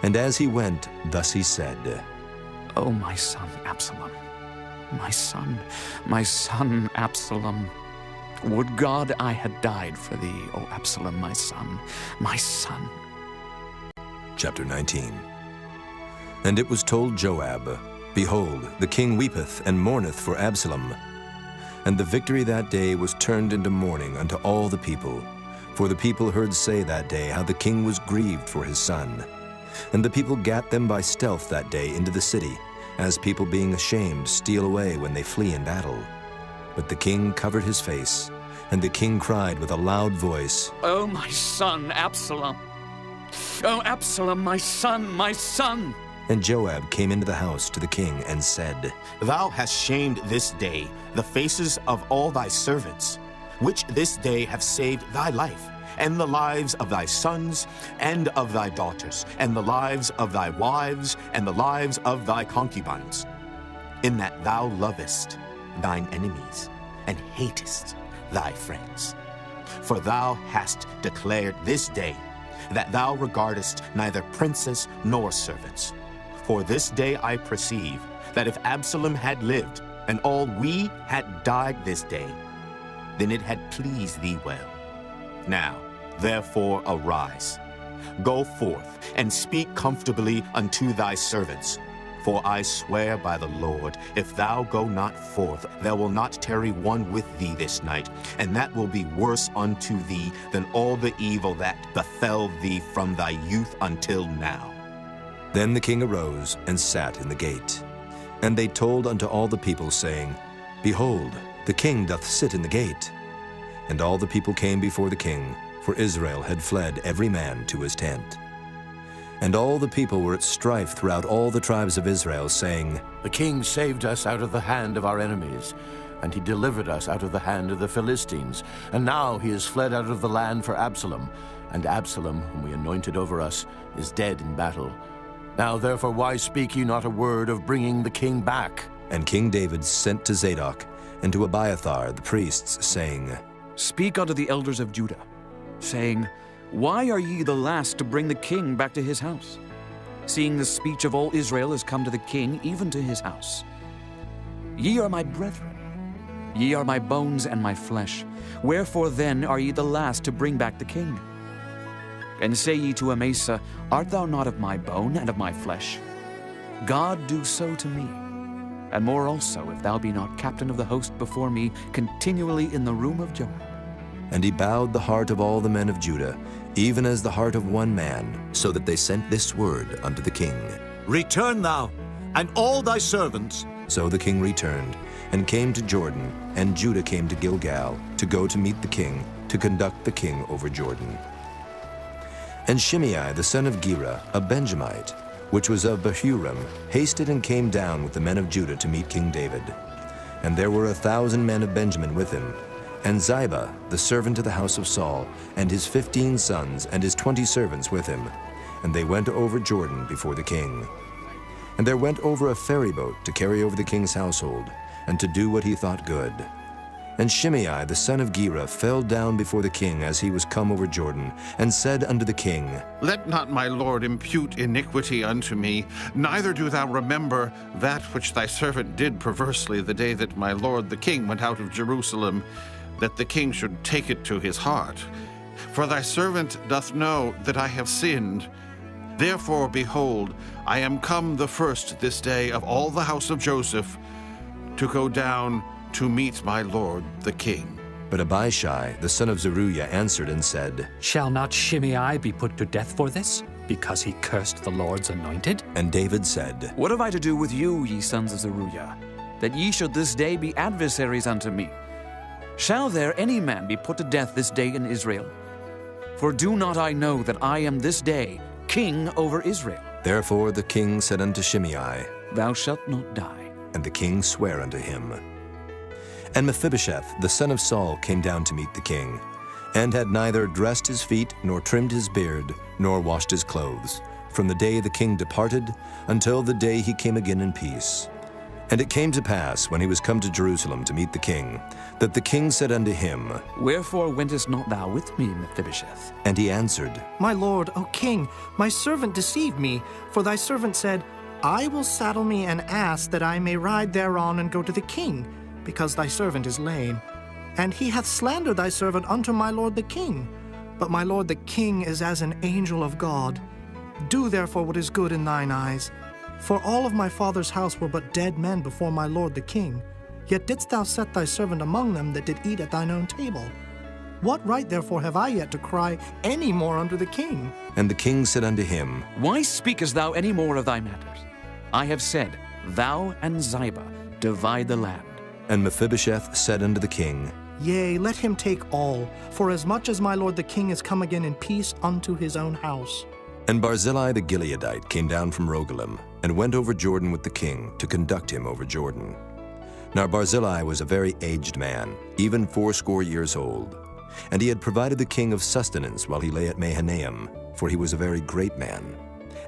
And as he went, thus he said, O my son Absalom, my son Absalom, would God I had died for thee, O Absalom, my son, my son. Chapter 19. And it was told Joab, Behold, the king weepeth and mourneth for Absalom. And the victory that day was turned into mourning unto all the people. For the people heard say that day how the king was grieved for his son. And the people gat them by stealth that day into the city, as people being ashamed steal away when they flee in battle. But the king covered his face, and the king cried with a loud voice, O my son Absalom! O Absalom, my son, my son! And Joab came into the house to the king and said, Thou hast shamed this day the faces of all thy servants, which this day have saved thy life, and the lives of thy sons, and of thy daughters, and the lives of thy wives, and the lives of thy concubines, in that thou lovest thine enemies, and hatest thy friends. For thou hast declared this day that thou regardest neither princes nor servants. For this day I perceive that if Absalom had lived, and all we had died this day, then it had pleased thee well. Now, therefore, arise, go forth, and speak comfortably unto thy servants. For I swear by the Lord, if thou go not forth, there will not tarry one with thee this night, and that will be worse unto thee than all the evil that befell thee from thy youth until now. Then the king arose and sat in the gate. And they told unto all the people, saying, Behold, the king doth sit in the gate. And all the people came before the king, for Israel had fled every man to his tent. And all the people were at strife throughout all the tribes of Israel, saying, The king saved us out of the hand of our enemies. and he delivered us out of the hand of the Philistines. And now he is fled out of the land for Absalom, and Absalom, whom we anointed over us, is dead in battle. Now therefore why speak ye not a word of bringing the king back? And King David sent to Zadok and to Abiathar the priests, saying, Speak unto the elders of Judah, saying, Why are ye the last to bring the king back to his house, seeing the speech of all Israel is come to the king, even to his house? Ye are my brethren, ye are my bones and my flesh. Wherefore then are ye the last to bring back the king? And say ye to Amasa, Art thou not of my bone and of my flesh? God do so to me, and more also, if thou be not captain of the host before me, continually in the room of Joab. And he bowed the heart of all the men of Judah, even as the heart of one man, so that they sent this word unto the king. Return thou, and all thy servants. So the king returned, and came to Jordan, and Judah came to Gilgal, to go to meet the king, to conduct the king over Jordan. And Shimei the son of Gera, a Benjamite, which was of Bahurim, hasted and came down with the men of Judah to meet King David. And there were 1,000 men of Benjamin with him, and Ziba, the servant of the house of Saul, and his 15 sons, and his 20 servants with him. And they went over Jordan before the king. And there went over a ferry boat to carry over the king's household, and to do what he thought good. And Shimei the son of Gera fell down before the king as he was come over Jordan, and said unto the king, Let not my lord impute iniquity unto me, neither do thou remember that which thy servant did perversely the day that my lord the king went out of Jerusalem, that the king should take it to his heart. For thy servant doth know that I have sinned. Therefore, behold, I am come the first this day of all the house of Joseph to go down to meet my lord the king. But Abishai the son of Zeruiah answered and said, Shall not Shimei be put to death for this, because he cursed the Lord's anointed? And David said, What have I to do with you, ye sons of Zeruiah, that ye should this day be adversaries unto me? Shall there any man be put to death this day in Israel? For do not I know that I am this day king over Israel? Therefore the king said unto Shimei, Thou shalt not die. And the king sware unto him. And Mephibosheth the son of Saul came down to meet the king, and had neither dressed his feet, nor trimmed his beard, nor washed his clothes, from the day the king departed until the day he came again in peace. And it came to pass, when he was come to Jerusalem to meet the king, that the king said unto him, Wherefore wentest not thou with me, Mephibosheth? And he answered, My lord, O king, my servant deceived me, for thy servant said, I will saddle me an ass that I may ride thereon and go to the king, because thy servant is lame. And he hath slandered thy servant unto my lord the king. But my lord the king is as an angel of God. Do therefore what is good in thine eyes. For all of my father's house were but dead men before my lord the king. Yet didst thou set thy servant among them that did eat at thine own table. What right therefore have I yet to cry any more unto the king? And the king said unto him, Why speakest thou any more of thy matters? I have said, Thou and Ziba divide the land. And Mephibosheth said unto the king, Yea, let him take all, for as much as my lord the king is come again in peace unto his own house. And Barzillai the Gileadite came down from Rogelim, and went over Jordan with the king, to conduct him over Jordan. Now Barzillai was a very aged man, even 80 years old. And he had provided the king of sustenance while he lay at Mahanaim, for he was a very great man.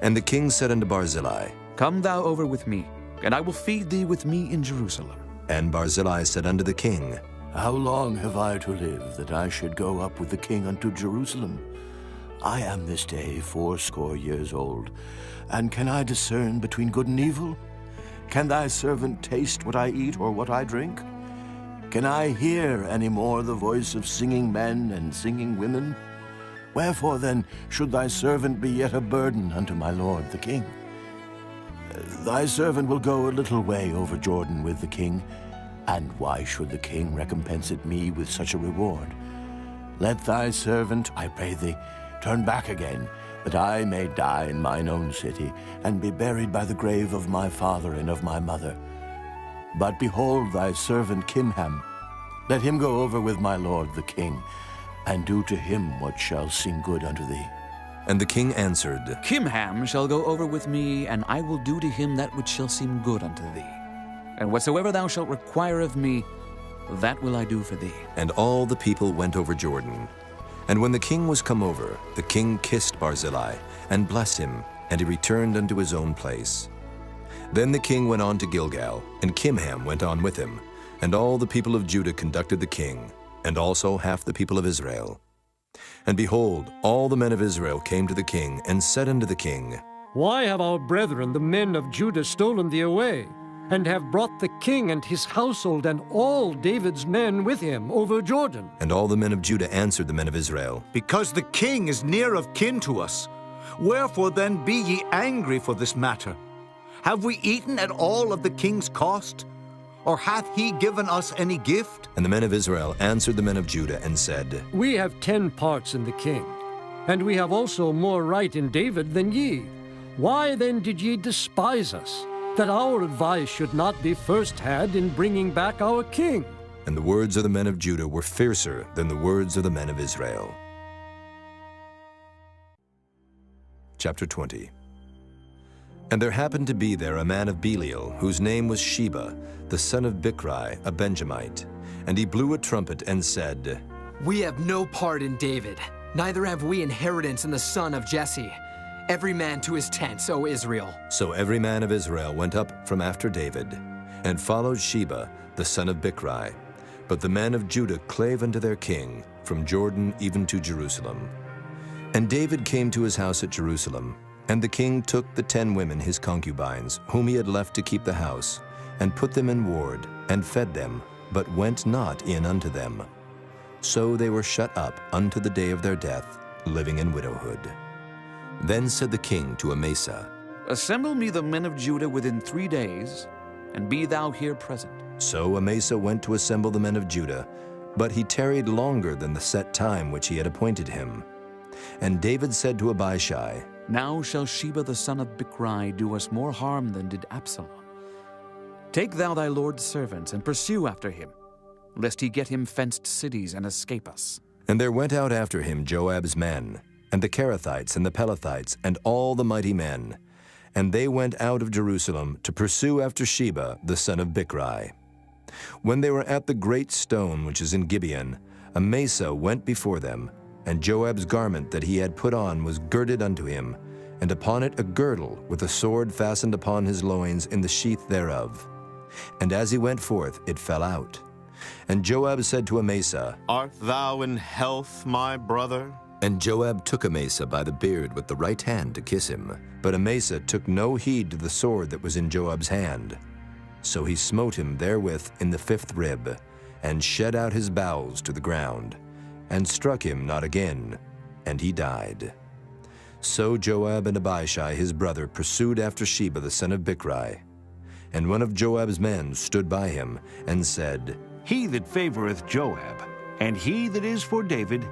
And the king said unto Barzillai, Come thou over with me, and I will feed thee with me in Jerusalem. And Barzillai said unto the king, How long have I to live, that I should go up with the king unto Jerusalem? I am this day 80 years old, and can I discern between good and evil? Can thy servant taste what I eat or what I drink? Can I hear any more the voice of singing men and singing women? Wherefore then should thy servant be yet a burden unto my lord the king? Thy servant will go a little way over Jordan with the king, and why should the king recompense it me with such a reward? Let thy servant, I pray thee, turn back again, that I may die in mine own city, and be buried by the grave of my father and of my mother. But behold thy servant Kimham, let him go over with my lord the king, and do to him what shall seem good unto thee. And the king answered, Kimham shall go over with me, and I will do to him that which shall seem good unto thee. And whatsoever thou shalt require of me, that will I do for thee. And all the people went over Jordan. And when the king was come over, the king kissed Barzillai, and blessed him, and he returned unto his own place. Then the king went on to Gilgal, and Kimham went on with him, and all the people of Judah conducted the king, and also half the people of Israel. And behold, all the men of Israel came to the king, and said unto the king, Why have our brethren, the men of Judah, stolen thee away, and have brought the king and his household and all David's men with him over Jordan? And all the men of Judah answered the men of Israel, Because the king is near of kin to us. Wherefore then be ye angry for this matter? Have we eaten at all of the king's cost? Or hath he given us any gift? And the men of Israel answered the men of Judah, and said, We have 10 parts in the king, and we have also more right in David than ye. Why then did ye despise us, that our advice should not be first had in bringing back our king? And the words of the men of Judah were fiercer than the words of the men of Israel. Chapter 20. And there happened to be there a man of Belial, whose name was Sheba, the son of Bichri, a Benjamite. And he blew a trumpet and said, We have no part in David, neither have we inheritance in the son of Jesse. Every man to his tents, O Israel. So every man of Israel went up from after David, and followed Sheba, the son of Bichri. But the men of Judah clave unto their king, from Jordan even to Jerusalem. And David came to his house at Jerusalem, and the king took the 10 women his concubines, whom he had left to keep the house, and put them in ward, and fed them, but went not in unto them. So they were shut up unto the day of their death, living in widowhood. Then said the king to Amasa, Assemble me the men of Judah within 3 days, and be thou here present. So Amasa went to assemble the men of Judah, but he tarried longer than the set time which he had appointed him. And David said to Abishai, Now shall Sheba the son of Bichri do us more harm than did Absalom. Take thou thy lord's servants, and pursue after him, lest he get him fenced cities and escape us. And there went out after him Joab's men, and the Kerethites and the Pelethites, and all the mighty men. And they went out of Jerusalem to pursue after Sheba the son of Bichri. When they were at the great stone which is in Gibeon, Amasa went before them, and Joab's garment that he had put on was girded unto him, and upon it a girdle with a sword fastened upon his loins in the sheath thereof. And as he went forth, it fell out. And Joab said to Amasa, Art thou in health, my brother? And Joab took Amasa by the beard with the right hand to kiss him. But Amasa took no heed to the sword that was in Joab's hand. So he smote him therewith in the 5th rib, and shed out his bowels to the ground, and struck him not again, and he died. So Joab and Abishai his brother pursued after Sheba the son of Bichri. And one of Joab's men stood by him, and said, He that favoreth Joab, and he that is for David,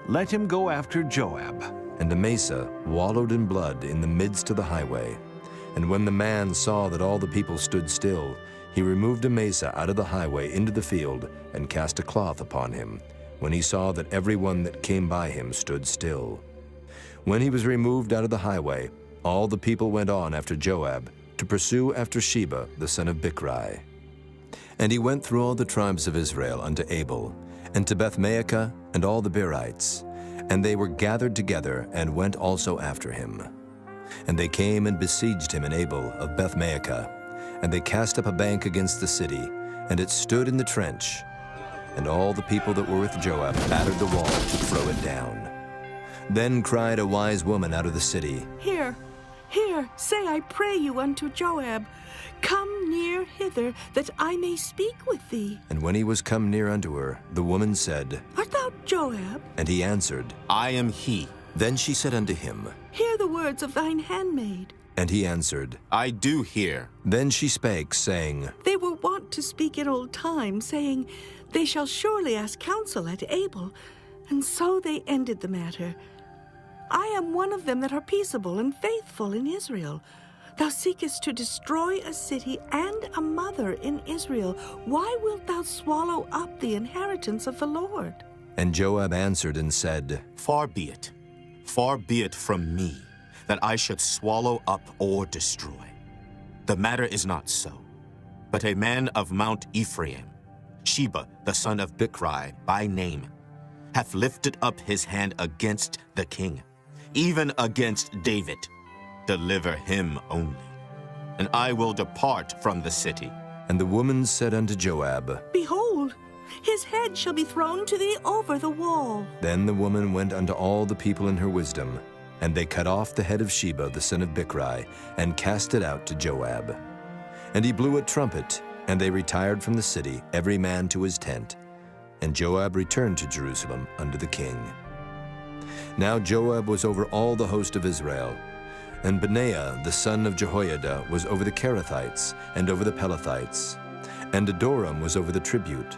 let him go after Joab. And Amasa wallowed in blood in the midst of the highway. And when the man saw that all the people stood still, he removed Amasa out of the highway into the field, and cast a cloth upon him, when he saw that every one that came by him stood still. When he was removed out of the highway, all the people went on after Joab, to pursue after Sheba the son of Bichri. And he went through all the tribes of Israel unto Abel, and to Bethmaachah, and all the Berites. And they were gathered together, and went also after him. And they came and besieged him in Abel of Bethmaachah. And they cast up a bank against the city, and it stood in the trench. And all the people that were with Joab battered the wall to throw it down. Then cried a wise woman out of the city, Here, say I pray you unto Joab, Come near hither, that I may speak with thee. And when he was come near unto her, the woman said, Art thou Joab? And he answered, I am he. Then she said unto him, Hear the words of thine handmaid. And he answered, I do hear. Then she spake, saying, They were wont to speak in old time, saying, They shall surely ask counsel at Abel. And so they ended the matter. I am one of them that are peaceable and faithful in Israel. Thou seekest to destroy a city and a mother in Israel. Why wilt thou swallow up the inheritance of the Lord? And Joab answered and said, Far be it from me, that I should swallow up or destroy. The matter is not so, but a man of Mount Ephraim Sheba, the son of Bichri, by name, hath lifted up his hand against the king, even against David, deliver him only, and I will depart from the city. And the woman said unto Joab, Behold, his head shall be thrown to thee over the wall. Then the woman went unto all the people in her wisdom, and they cut off the head of Sheba the son of Bichri, and cast it out to Joab. And he blew a trumpet, and they retired from the city, every man to his tent. And Joab returned to Jerusalem unto the king. Now Joab was over all the host of Israel, and Benaiah the son of Jehoiada was over the Kerethites, and over the Pelethites, and Adoram was over the tribute,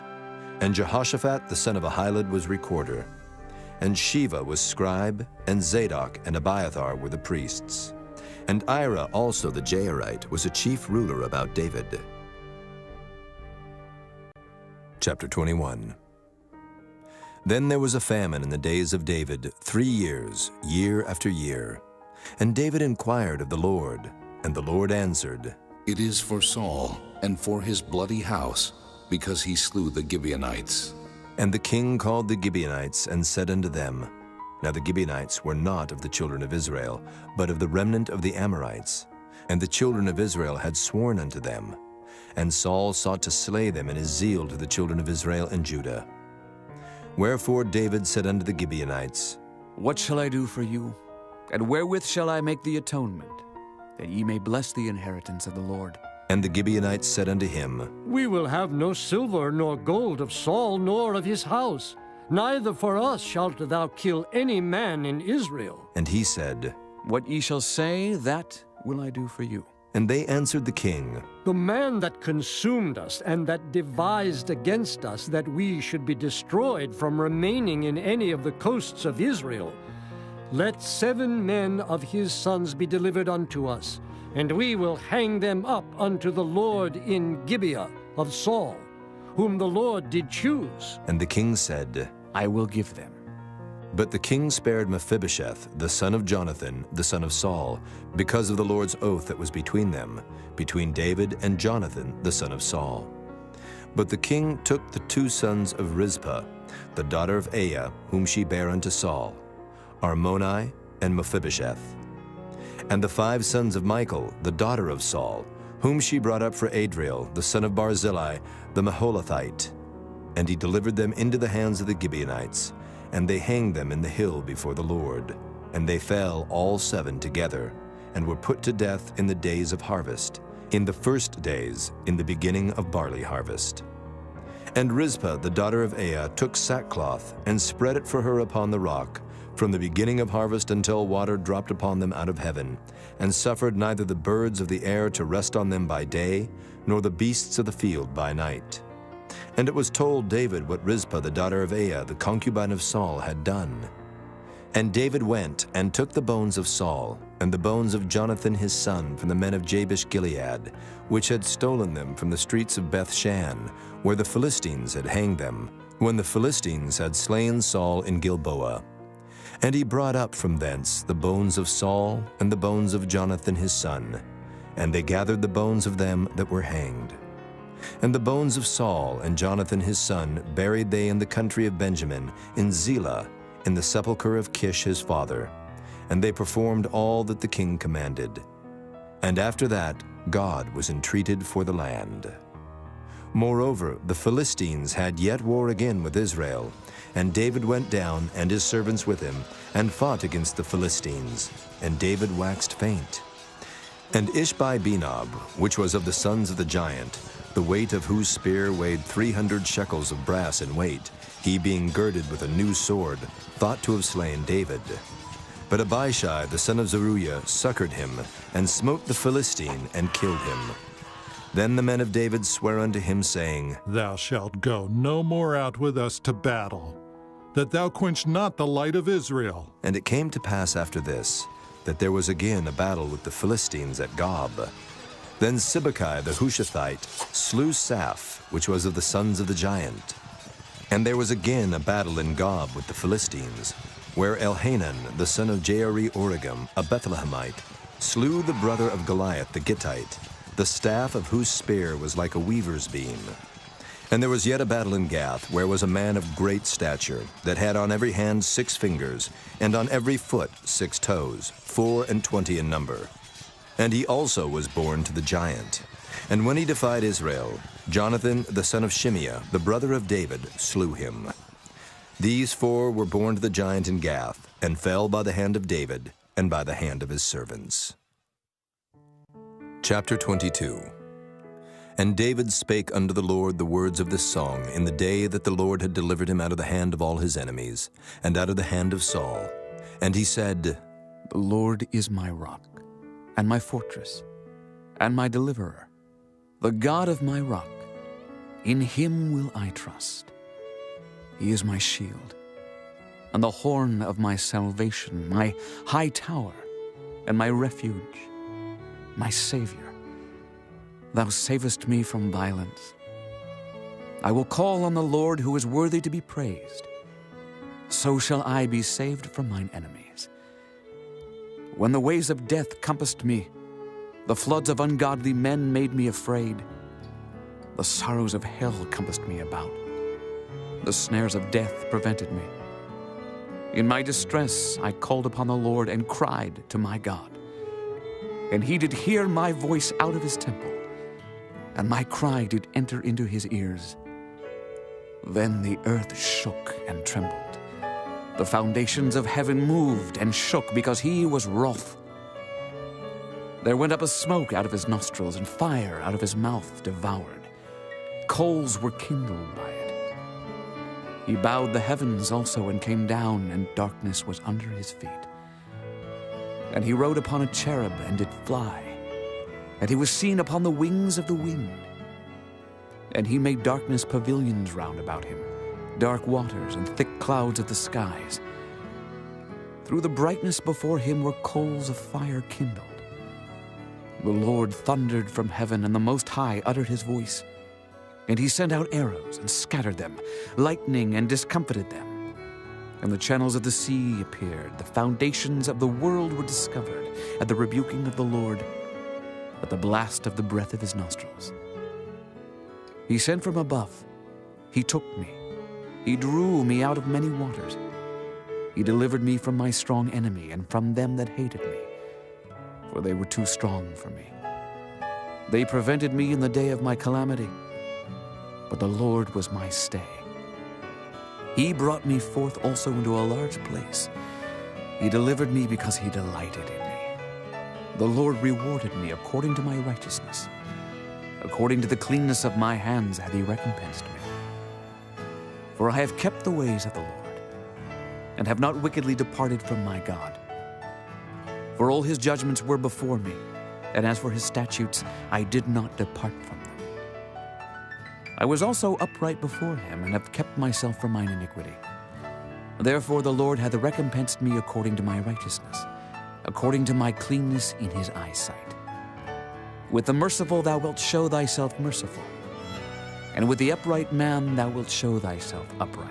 and Jehoshaphat the son of Ahilud was recorder, and Sheva was scribe, and Zadok and Abiathar were the priests, and Ira also the Jairite was a chief ruler about David. Chapter 21. Then there was a famine in the days of David 3 years, year after year. And David inquired of the Lord, and the Lord answered, It is for Saul, and for his bloody house, because he slew the Gibeonites. And the king called the Gibeonites, and said unto them, Now the Gibeonites were not of the children of Israel, but of the remnant of the Amorites. And the children of Israel had sworn unto them. And Saul sought to slay them in his zeal to the children of Israel and Judah. Wherefore David said unto the Gibeonites, What shall I do for you? And wherewith shall I make the atonement, that ye may bless the inheritance of the Lord? And the Gibeonites said unto him, We will have no silver nor gold of Saul nor of his house. Neither for us shalt thou kill any man in Israel. And he said, What ye shall say, that will I do for you. And they answered the king, The man that consumed us and that devised against us that we should be destroyed from remaining in any of the coasts of Israel, let 7 men of his sons be delivered unto us, and we will hang them up unto the Lord in Gibeah of Saul, whom the Lord did choose. And the king said, I will give them. But the king spared Mephibosheth, the son of Jonathan, the son of Saul, because of the Lord's oath that was between them, between David and Jonathan, the son of Saul. But the king took the 2 sons of Rizpah, the daughter of Aiah, whom she bare unto Saul, Armoni and Mephibosheth, and the 5 sons of Michal, the daughter of Saul, whom she brought up for Adriel, the son of Barzillai, the Maholathite. And he delivered them into the hands of the Gibeonites, and they hanged them in the hill before the Lord. And they fell all 7 together, and were put to death in the days of harvest, in the first days, in the beginning of barley harvest. And Rizpah, the daughter of Aiah, took sackcloth, and spread it for her upon the rock, from the beginning of harvest until water dropped upon them out of heaven, and suffered neither the birds of the air to rest on them by day, nor the beasts of the field by night. And it was told David what Rizpah the daughter of Aiah, the concubine of Saul, had done. And David went and took the bones of Saul, and the bones of Jonathan his son from the men of Jabesh Gilead, which had stolen them from the streets of Bethshan, where the Philistines had hanged them, when the Philistines had slain Saul in Gilboa. And he brought up from thence the bones of Saul and the bones of Jonathan his son, and they gathered the bones of them that were hanged. And the bones of Saul and Jonathan his son buried they in the country of Benjamin, in Zelah, in the sepulchre of Kish his father. And they performed all that the king commanded. And after that God was entreated for the land. Moreover, the Philistines had yet war again with Israel, and David went down, and his servants with him, and fought against the Philistines, and David waxed faint. And Ishbi-Benob, which was of the sons of the giant, the weight of whose spear weighed 300 shekels of brass in weight, he being girded with a new sword, thought to have slain David. But Abishai the son of Zeruiah succored him, and smote the Philistine, and killed him. Then the men of David sware unto him, saying, Thou shalt go no more out with us to battle, that thou quench not the light of Israel. And it came to pass after this, that there was again a battle with the Philistines at Gob. Then Sibbecai the Hushathite slew Saph, which was of the sons of the giant. And there was again a battle in Gob with the Philistines, where Elhanan the son of Jaare-Oregim, a Bethlehemite, slew the brother of Goliath the Gittite, the staff of whose spear was like a weaver's beam. And there was yet a battle in Gath, where was a man of great stature, that had on every hand 6 fingers, and on every foot 6 toes, 24 in number. And he also was born to the giant. And when he defied Israel, Jonathan, the son of Shimeah, the brother of David, slew him. These 4 were born to the giant in Gath, and fell by the hand of David, and by the hand of his servants. Chapter 22. And David spake unto the Lord the words of this song in the day that the Lord had delivered him out of the hand of all his enemies, and out of the hand of Saul. And he said, The Lord is my rock, and my fortress, and my deliverer, the God of my rock. In him will I trust. He is my shield, and the horn of my salvation, my high tower, and my refuge, my Savior. Thou savest me from violence. I will call on the Lord, who is worthy to be praised. So shall I be saved from mine enemies. When the ways of death compassed me, the floods of ungodly men made me afraid. The sorrows of hell compassed me about. The snares of death prevented me. In my distress I called upon the Lord and cried to my God. And he did hear my voice out of his temple, and my cry did enter into his ears. Then the earth shook and trembled. The foundations of heaven moved and shook, because he was wroth. There went up a smoke out of his nostrils, and fire out of his mouth devoured. Coals were kindled by it. He bowed the heavens also, and came down, and darkness was under his feet. And he rode upon a cherub, and did fly. And he was seen upon the wings of the wind. And he made darkness pavilions round about him, dark waters and thick clouds of the skies. Through the brightness before him were coals of fire kindled. The Lord thundered from heaven, and the Most High uttered his voice. And he sent out arrows and scattered them, lightning and discomfited them. And the channels of the sea appeared. The foundations of the world were discovered at the rebuking of the Lord, at the blast of the breath of his nostrils. He sent from above. He took me. He drew me out of many waters. He delivered me from my strong enemy and from them that hated me, for they were too strong for me. They prevented me in the day of my calamity, but the Lord was my stay. He brought me forth also into a large place. He delivered me because he delighted in me. The Lord rewarded me according to my righteousness. According to the cleanness of my hands hath he recompensed me. For I have kept the ways of the Lord, and have not wickedly departed from my God. For all his judgments were before me, and as for his statutes, I did not depart from them. I was also upright before him, and have kept myself from mine iniquity. Therefore the Lord hath recompensed me according to my righteousness, according to my cleanness in his eyesight. With the merciful thou wilt show thyself merciful, and with the upright man thou wilt show thyself upright.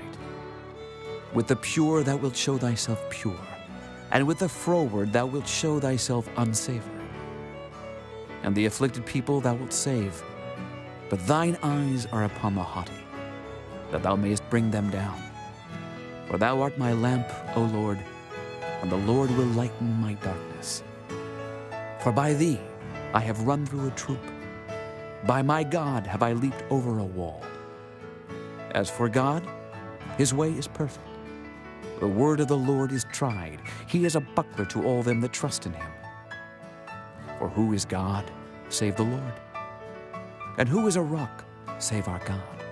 With the pure thou wilt show thyself pure, and with the froward thou wilt show thyself unsavory. And the afflicted people thou wilt save, but thine eyes are upon the haughty, that thou mayest bring them down. For thou art my lamp, O Lord, and the Lord will lighten my darkness. For by thee I have run through a troop. By my God have I leaped over a wall. As for God, his way is perfect. The word of the Lord is tried. He is a buckler to all them that trust in him. For who is God, save the Lord? And who is a rock, save our God?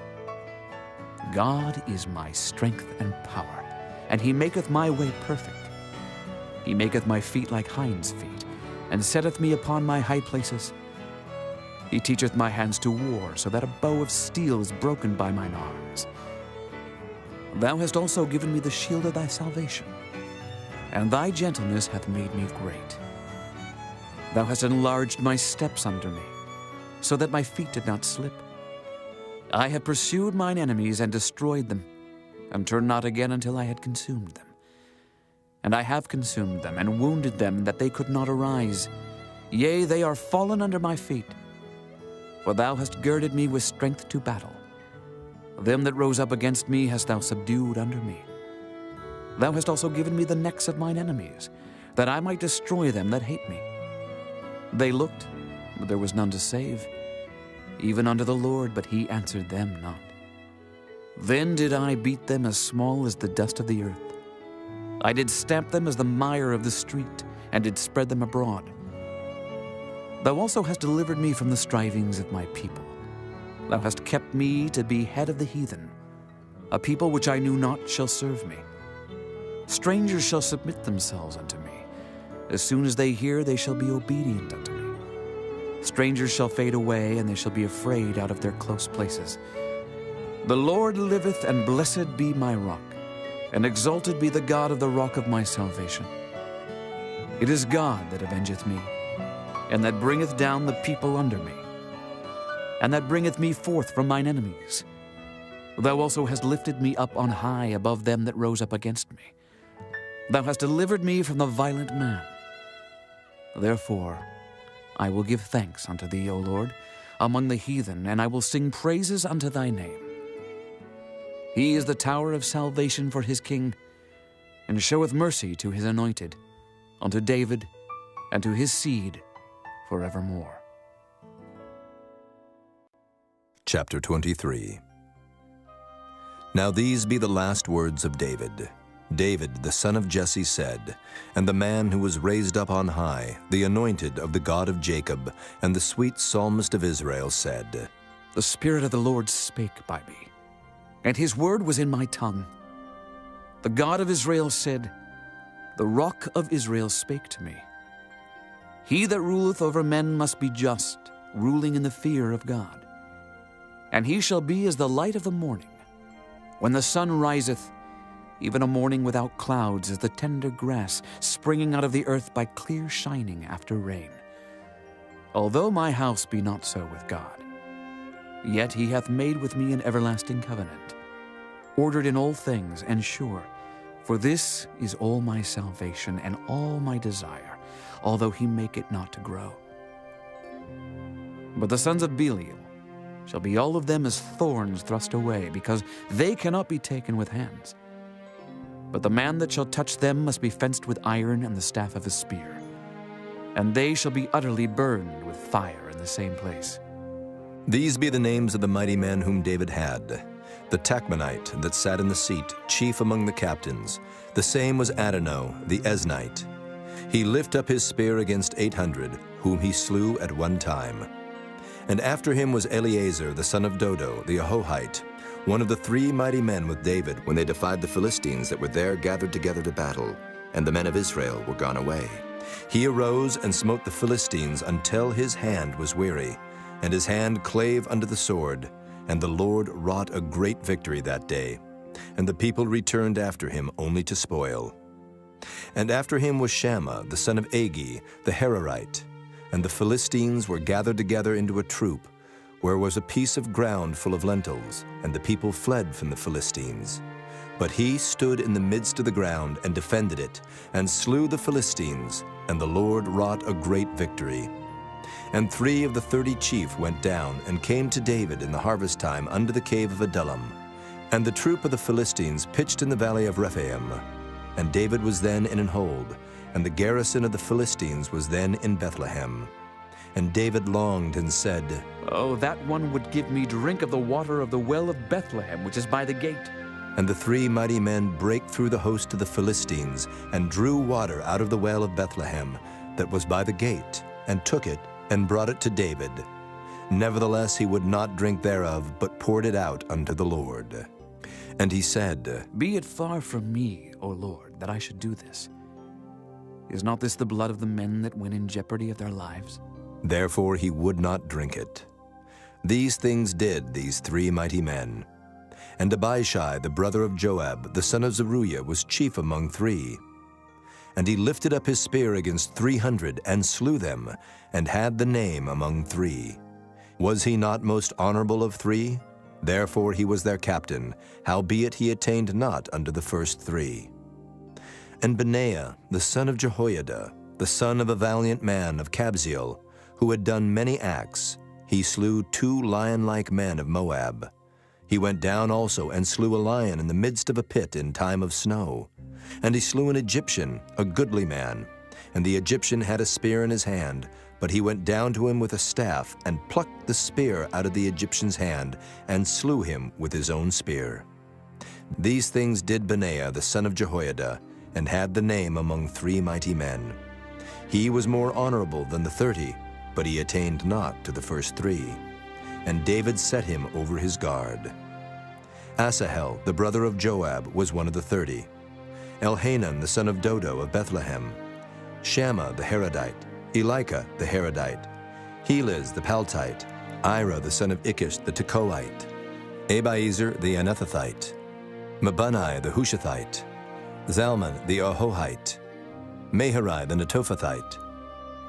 God is my strength and power, and he maketh my way perfect. He maketh my feet like hinds' feet, and setteth me upon my high places. He teacheth my hands to war, so that a bow of steel is broken by mine arms. Thou hast also given me the shield of thy salvation, and thy gentleness hath made me great. Thou hast enlarged my steps under me, so that my feet did not slip. I have pursued mine enemies and destroyed them, and turned not again until I had consumed them. And I have consumed them, and wounded them, that they could not arise. Yea, they are fallen under my feet. For thou hast girded me with strength to battle. Them that rose up against me hast thou subdued under me. Thou hast also given me the necks of mine enemies, that I might destroy them that hate me. They looked, but there was none to save, even unto the Lord, but he answered them not. Then did I beat them as small as the dust of the earth. I did stamp them as the mire of the street, and did spread them abroad. Thou also hast delivered me from the strivings of my people. Thou hast kept me to be head of the heathen. A people which I knew not shall serve me. Strangers shall submit themselves unto me. As soon as they hear, they shall be obedient unto me. Strangers shall fade away, and they shall be afraid out of their close places. The Lord liveth, and blessed be my rock, and exalted be the God of the rock of my salvation. It is God that avengeth me, and that bringeth down the people under me, and that bringeth me forth from mine enemies. Thou also hast lifted me up on high above them that rose up against me. Thou hast delivered me from the violent man. Therefore I will give thanks unto thee, O Lord, among the heathen, and I will sing praises unto thy name. He is the tower of salvation for his king, and showeth mercy to his anointed, unto David, and to his seed forevermore. Chapter 23. Now these be the last words of David. David, the son of Jesse, said, and the man who was raised up on high, the anointed of the God of Jacob, and the sweet psalmist of Israel, said, The Spirit of the Lord spake by me, and his word was in my tongue. The God of Israel said, The rock of Israel spake to me. He that ruleth over men must be just, ruling in the fear of God. And he shall be as the light of the morning, when the sun riseth, even a morning without clouds, as the tender grass springing out of the earth by clear shining after rain. Although my house be not so with God, yet he hath made with me an everlasting covenant, ordered in all things and sure. For this is all my salvation and all my desire, although he make it not to grow. But the sons of Belial shall be all of them as thorns thrust away, because they cannot be taken with hands. But the man that shall touch them must be fenced with iron and the staff of a spear, and they shall be utterly burned with fire in the same place. These be the names of the mighty men whom David had. The Tachmonite that sat in the seat, chief among the captains. The same was Adonai, the Eznite. He lift up his spear against 800, whom he slew at one time. And after him was Eleazar, the son of Dodo, the Ahohite, one of the 3 mighty men with David when they defied the Philistines that were there gathered together to battle, and the men of Israel were gone away. He arose and smote the Philistines until his hand was weary, and his hand clave unto the sword, and the Lord wrought a great victory that day, and the people returned after him only to spoil. And after him was Shammah, the son of Agi, the Hararite, and the Philistines were gathered together into a troop, where was a piece of ground full of lentils, and the people fled from the Philistines. But he stood in the midst of the ground and defended it, and slew the Philistines, and the Lord wrought a great victory. And 3 of the 30 chief went down, and came to David in the harvest time unto the cave of Adullam. And the troop of the Philistines pitched in the valley of Rephaim. And David was then in an hold, and the garrison of the Philistines was then in Bethlehem. And David longed and said, Oh, that one would give me drink of the water of the well of Bethlehem, which is by the gate. And the 3 mighty men brake through the host of the Philistines, and drew water out of the well of Bethlehem, that was by the gate, and took it, and brought it to David. Nevertheless he would not drink thereof, but poured it out unto the Lord. And he said, Be it far from me, O Lord, that I should do this. Is not this the blood of the men that went in jeopardy of their lives? Therefore he would not drink it. These things did these 3 mighty men. And Abishai, the brother of Joab, the son of Zeruiah, was chief among 3. And he lifted up his spear against 300, and slew them, and had the name among 3. Was he not most honorable of 3? Therefore he was their captain, howbeit he attained not unto the first 3. And Benaiah, the son of Jehoiada, the son of a valiant man of Kabzeel, who had done many acts, he slew 2 lion-like men of Moab. He went down also and slew a lion in the midst of a pit in time of snow. And he slew an Egyptian, a goodly man. And the Egyptian had a spear in his hand, but he went down to him with a staff, and plucked the spear out of the Egyptian's hand, and slew him with his own spear. These things did Benaiah the son of Jehoiada, and had the name among 3 mighty men. He was more honorable than the 30, but he attained not to the first 3. And David set him over his guard. Asahel, the brother of Joab, was one of the 30. Elhanan, the son of Dodo of Bethlehem. Shammah the Harodite. Elika the Harodite. Heliz the Paltite. Ira the son of Ikish the Tekoite. Abiezer the Anethothite. Mabunai the Hushathite. Zalman the Ahohite. Maharai the Netophathite.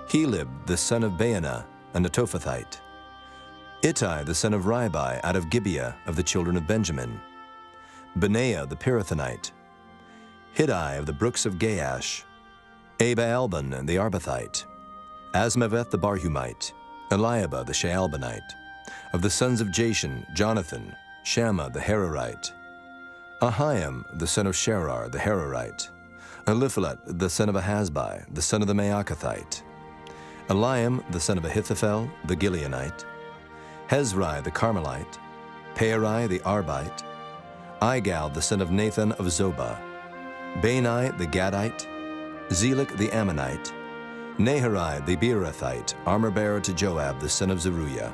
Helib the son of Baanah, a Netophathite. Ittai the son of Ribai out of Gibeah of the children of Benjamin. Benaiah the Pirathonite. Hiddai of the brooks of Gaash. Abaalban the Arbathite. Asmaveth the Barhumite. Eliabah the Shaalbanite. Of the sons of Jashan, Jonathan. Shammah the Hararite. Ahiam the son of Sherar the Hararite. Eliphalet the son of Ahasbai, the son of the Maacathite. Eliam the son of Ahithophel the Gileonite. Hezrai the Carmelite. Pearai the Arbite. Igal the son of Nathan of Zobah. Bani the Gadite. Zelek the Ammonite. Naharai the Beerothite, armor-bearer to Joab the son of Zeruiah.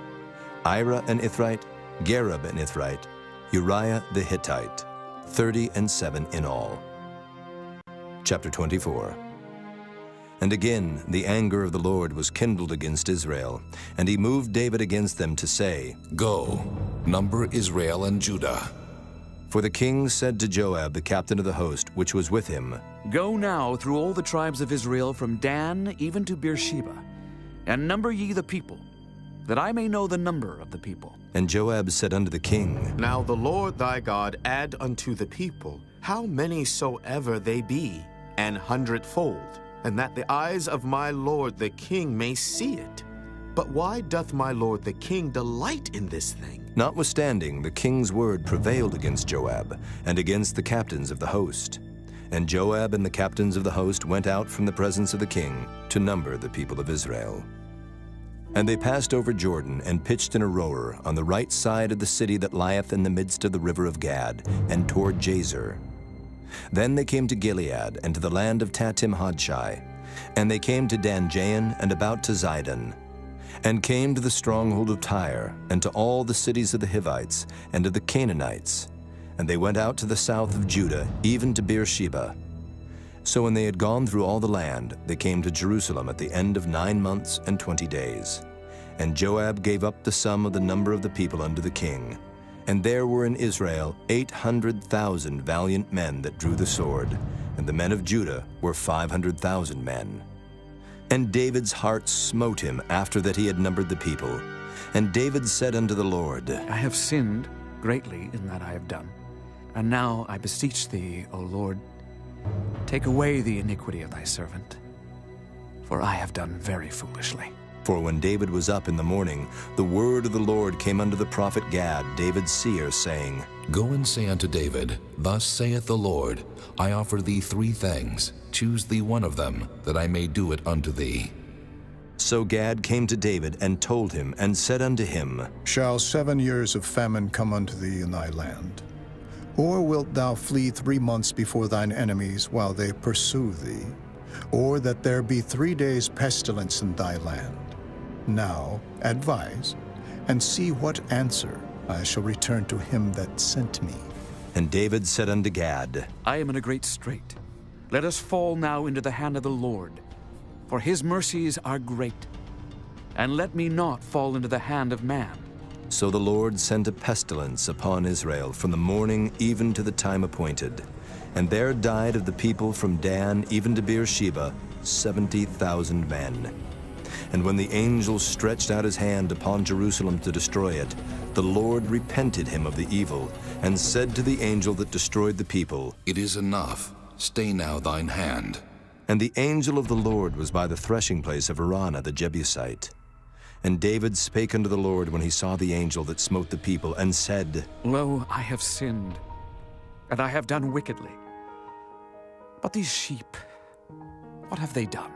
Ira an Ithrite. Gareb an Ithrite. Uriah the Hittite. 37 in all. Chapter 24. And again the anger of the Lord was kindled against Israel, and he moved David against them to say, Go, number Israel and Judah. For the king said to Joab, the captain of the host, which was with him, Go now through all the tribes of Israel from Dan even to Beersheba, and number ye the people, that I may know the number of the people. And Joab said unto the king, Now the Lord thy God add unto the people how many soever they be, 100-fold, and that the eyes of my lord the king may see it. But why doth my lord the king delight in this thing? Notwithstanding, the king's word prevailed against Joab, and against the captains of the host. And Joab and the captains of the host went out from the presence of the king to number the people of Israel. And they passed over Jordan, and pitched in a rower on the right side of the city that lieth in the midst of the river of Gad, and toward Jazer. Then they came to Gilead, and to the land of Tatim-Hodshai. And they came to Dan-Jain, and about to Zidon, and came to the stronghold of Tyre, and to all the cities of the Hivites, and of the Canaanites. And they went out to the south of Judah, even to Beersheba. So when they had gone through all the land, they came to Jerusalem at the end of 9 months and 20 days. And Joab gave up the sum of the number of the people unto the king. And there were in Israel 800,000 valiant men that drew the sword, and the men of Judah were 500,000 men. And David's heart smote him after that he had numbered the people. And David said unto the Lord, I have sinned greatly in that I have done. And now I beseech thee, O Lord, take away the iniquity of thy servant, for I have done very foolishly. For when David was up in the morning, the word of the Lord came unto the prophet Gad, David's seer, saying, Go and say unto David, Thus saith the Lord, I offer thee 3 things. Choose thee one of them, that I may do it unto thee. So Gad came to David and told him, and said unto him, Shall 7 years of famine come unto thee in thy land? Or wilt thou flee 3 months before thine enemies while they pursue thee? Or that there be 3 days pestilence in thy land? Now advise, and see what answer I shall return to him that sent me. And David said unto Gad, I am in a great strait. Let us fall now into the hand of the Lord, for his mercies are great. And let me not fall into the hand of man. So the Lord sent a pestilence upon Israel from the morning even to the time appointed. And there died of the people from Dan even to Beersheba 70,000 men. And when the angel stretched out his hand upon Jerusalem to destroy it, the Lord repented him of the evil, and said to the angel that destroyed the people, It is enough. Stay now thine hand. And the angel of the Lord was by the threshing place of Araunah the Jebusite. And David spake unto the Lord when he saw the angel that smote the people, and said, Lo, I have sinned, and I have done wickedly. But these sheep, what have they done?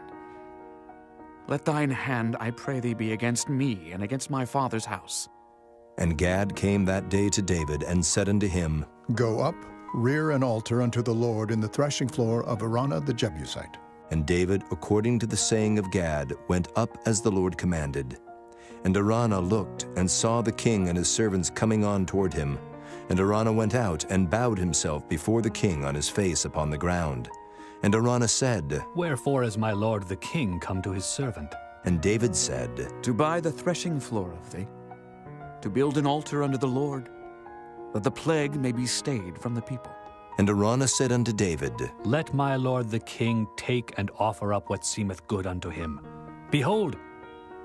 Let thine hand, I pray thee, be against me and against my father's house. And Gad came that day to David, and said unto him, Go up, rear an altar unto the Lord in the threshing floor of Araunah the Jebusite. And David, according to the saying of Gad, went up as the Lord commanded. And Araunah looked, and saw the king and his servants coming on toward him. And Araunah went out, and bowed himself before the king on his face upon the ground. And Araunah said, Wherefore is my lord the king come to his servant? And David said, To buy the threshing floor of thee, to build an altar unto the Lord, that the plague may be stayed from the people. And Araunah said unto David, Let my lord the king take and offer up what seemeth good unto him. Behold,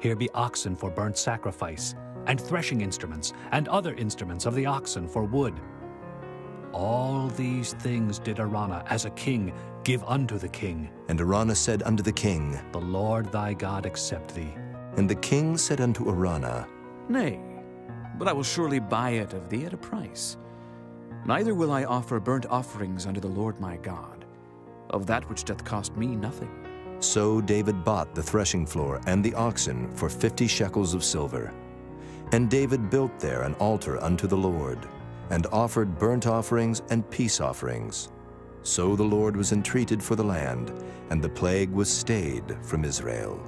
here be oxen for burnt sacrifice, and threshing instruments, and other instruments of the oxen for wood. All these things did Araunah, as a king, give unto the king. And Araunah said unto the king, The Lord thy God accept thee. And the king said unto Araunah, Nay, but I will surely buy it of thee at a price. Neither will I offer burnt offerings unto the Lord my God, of that which doth cost me nothing. So David bought the threshing floor and the oxen for 50 shekels of silver. And David built there an altar unto the Lord, and offered burnt offerings and peace offerings. So the Lord was entreated for the land, and the plague was stayed from Israel.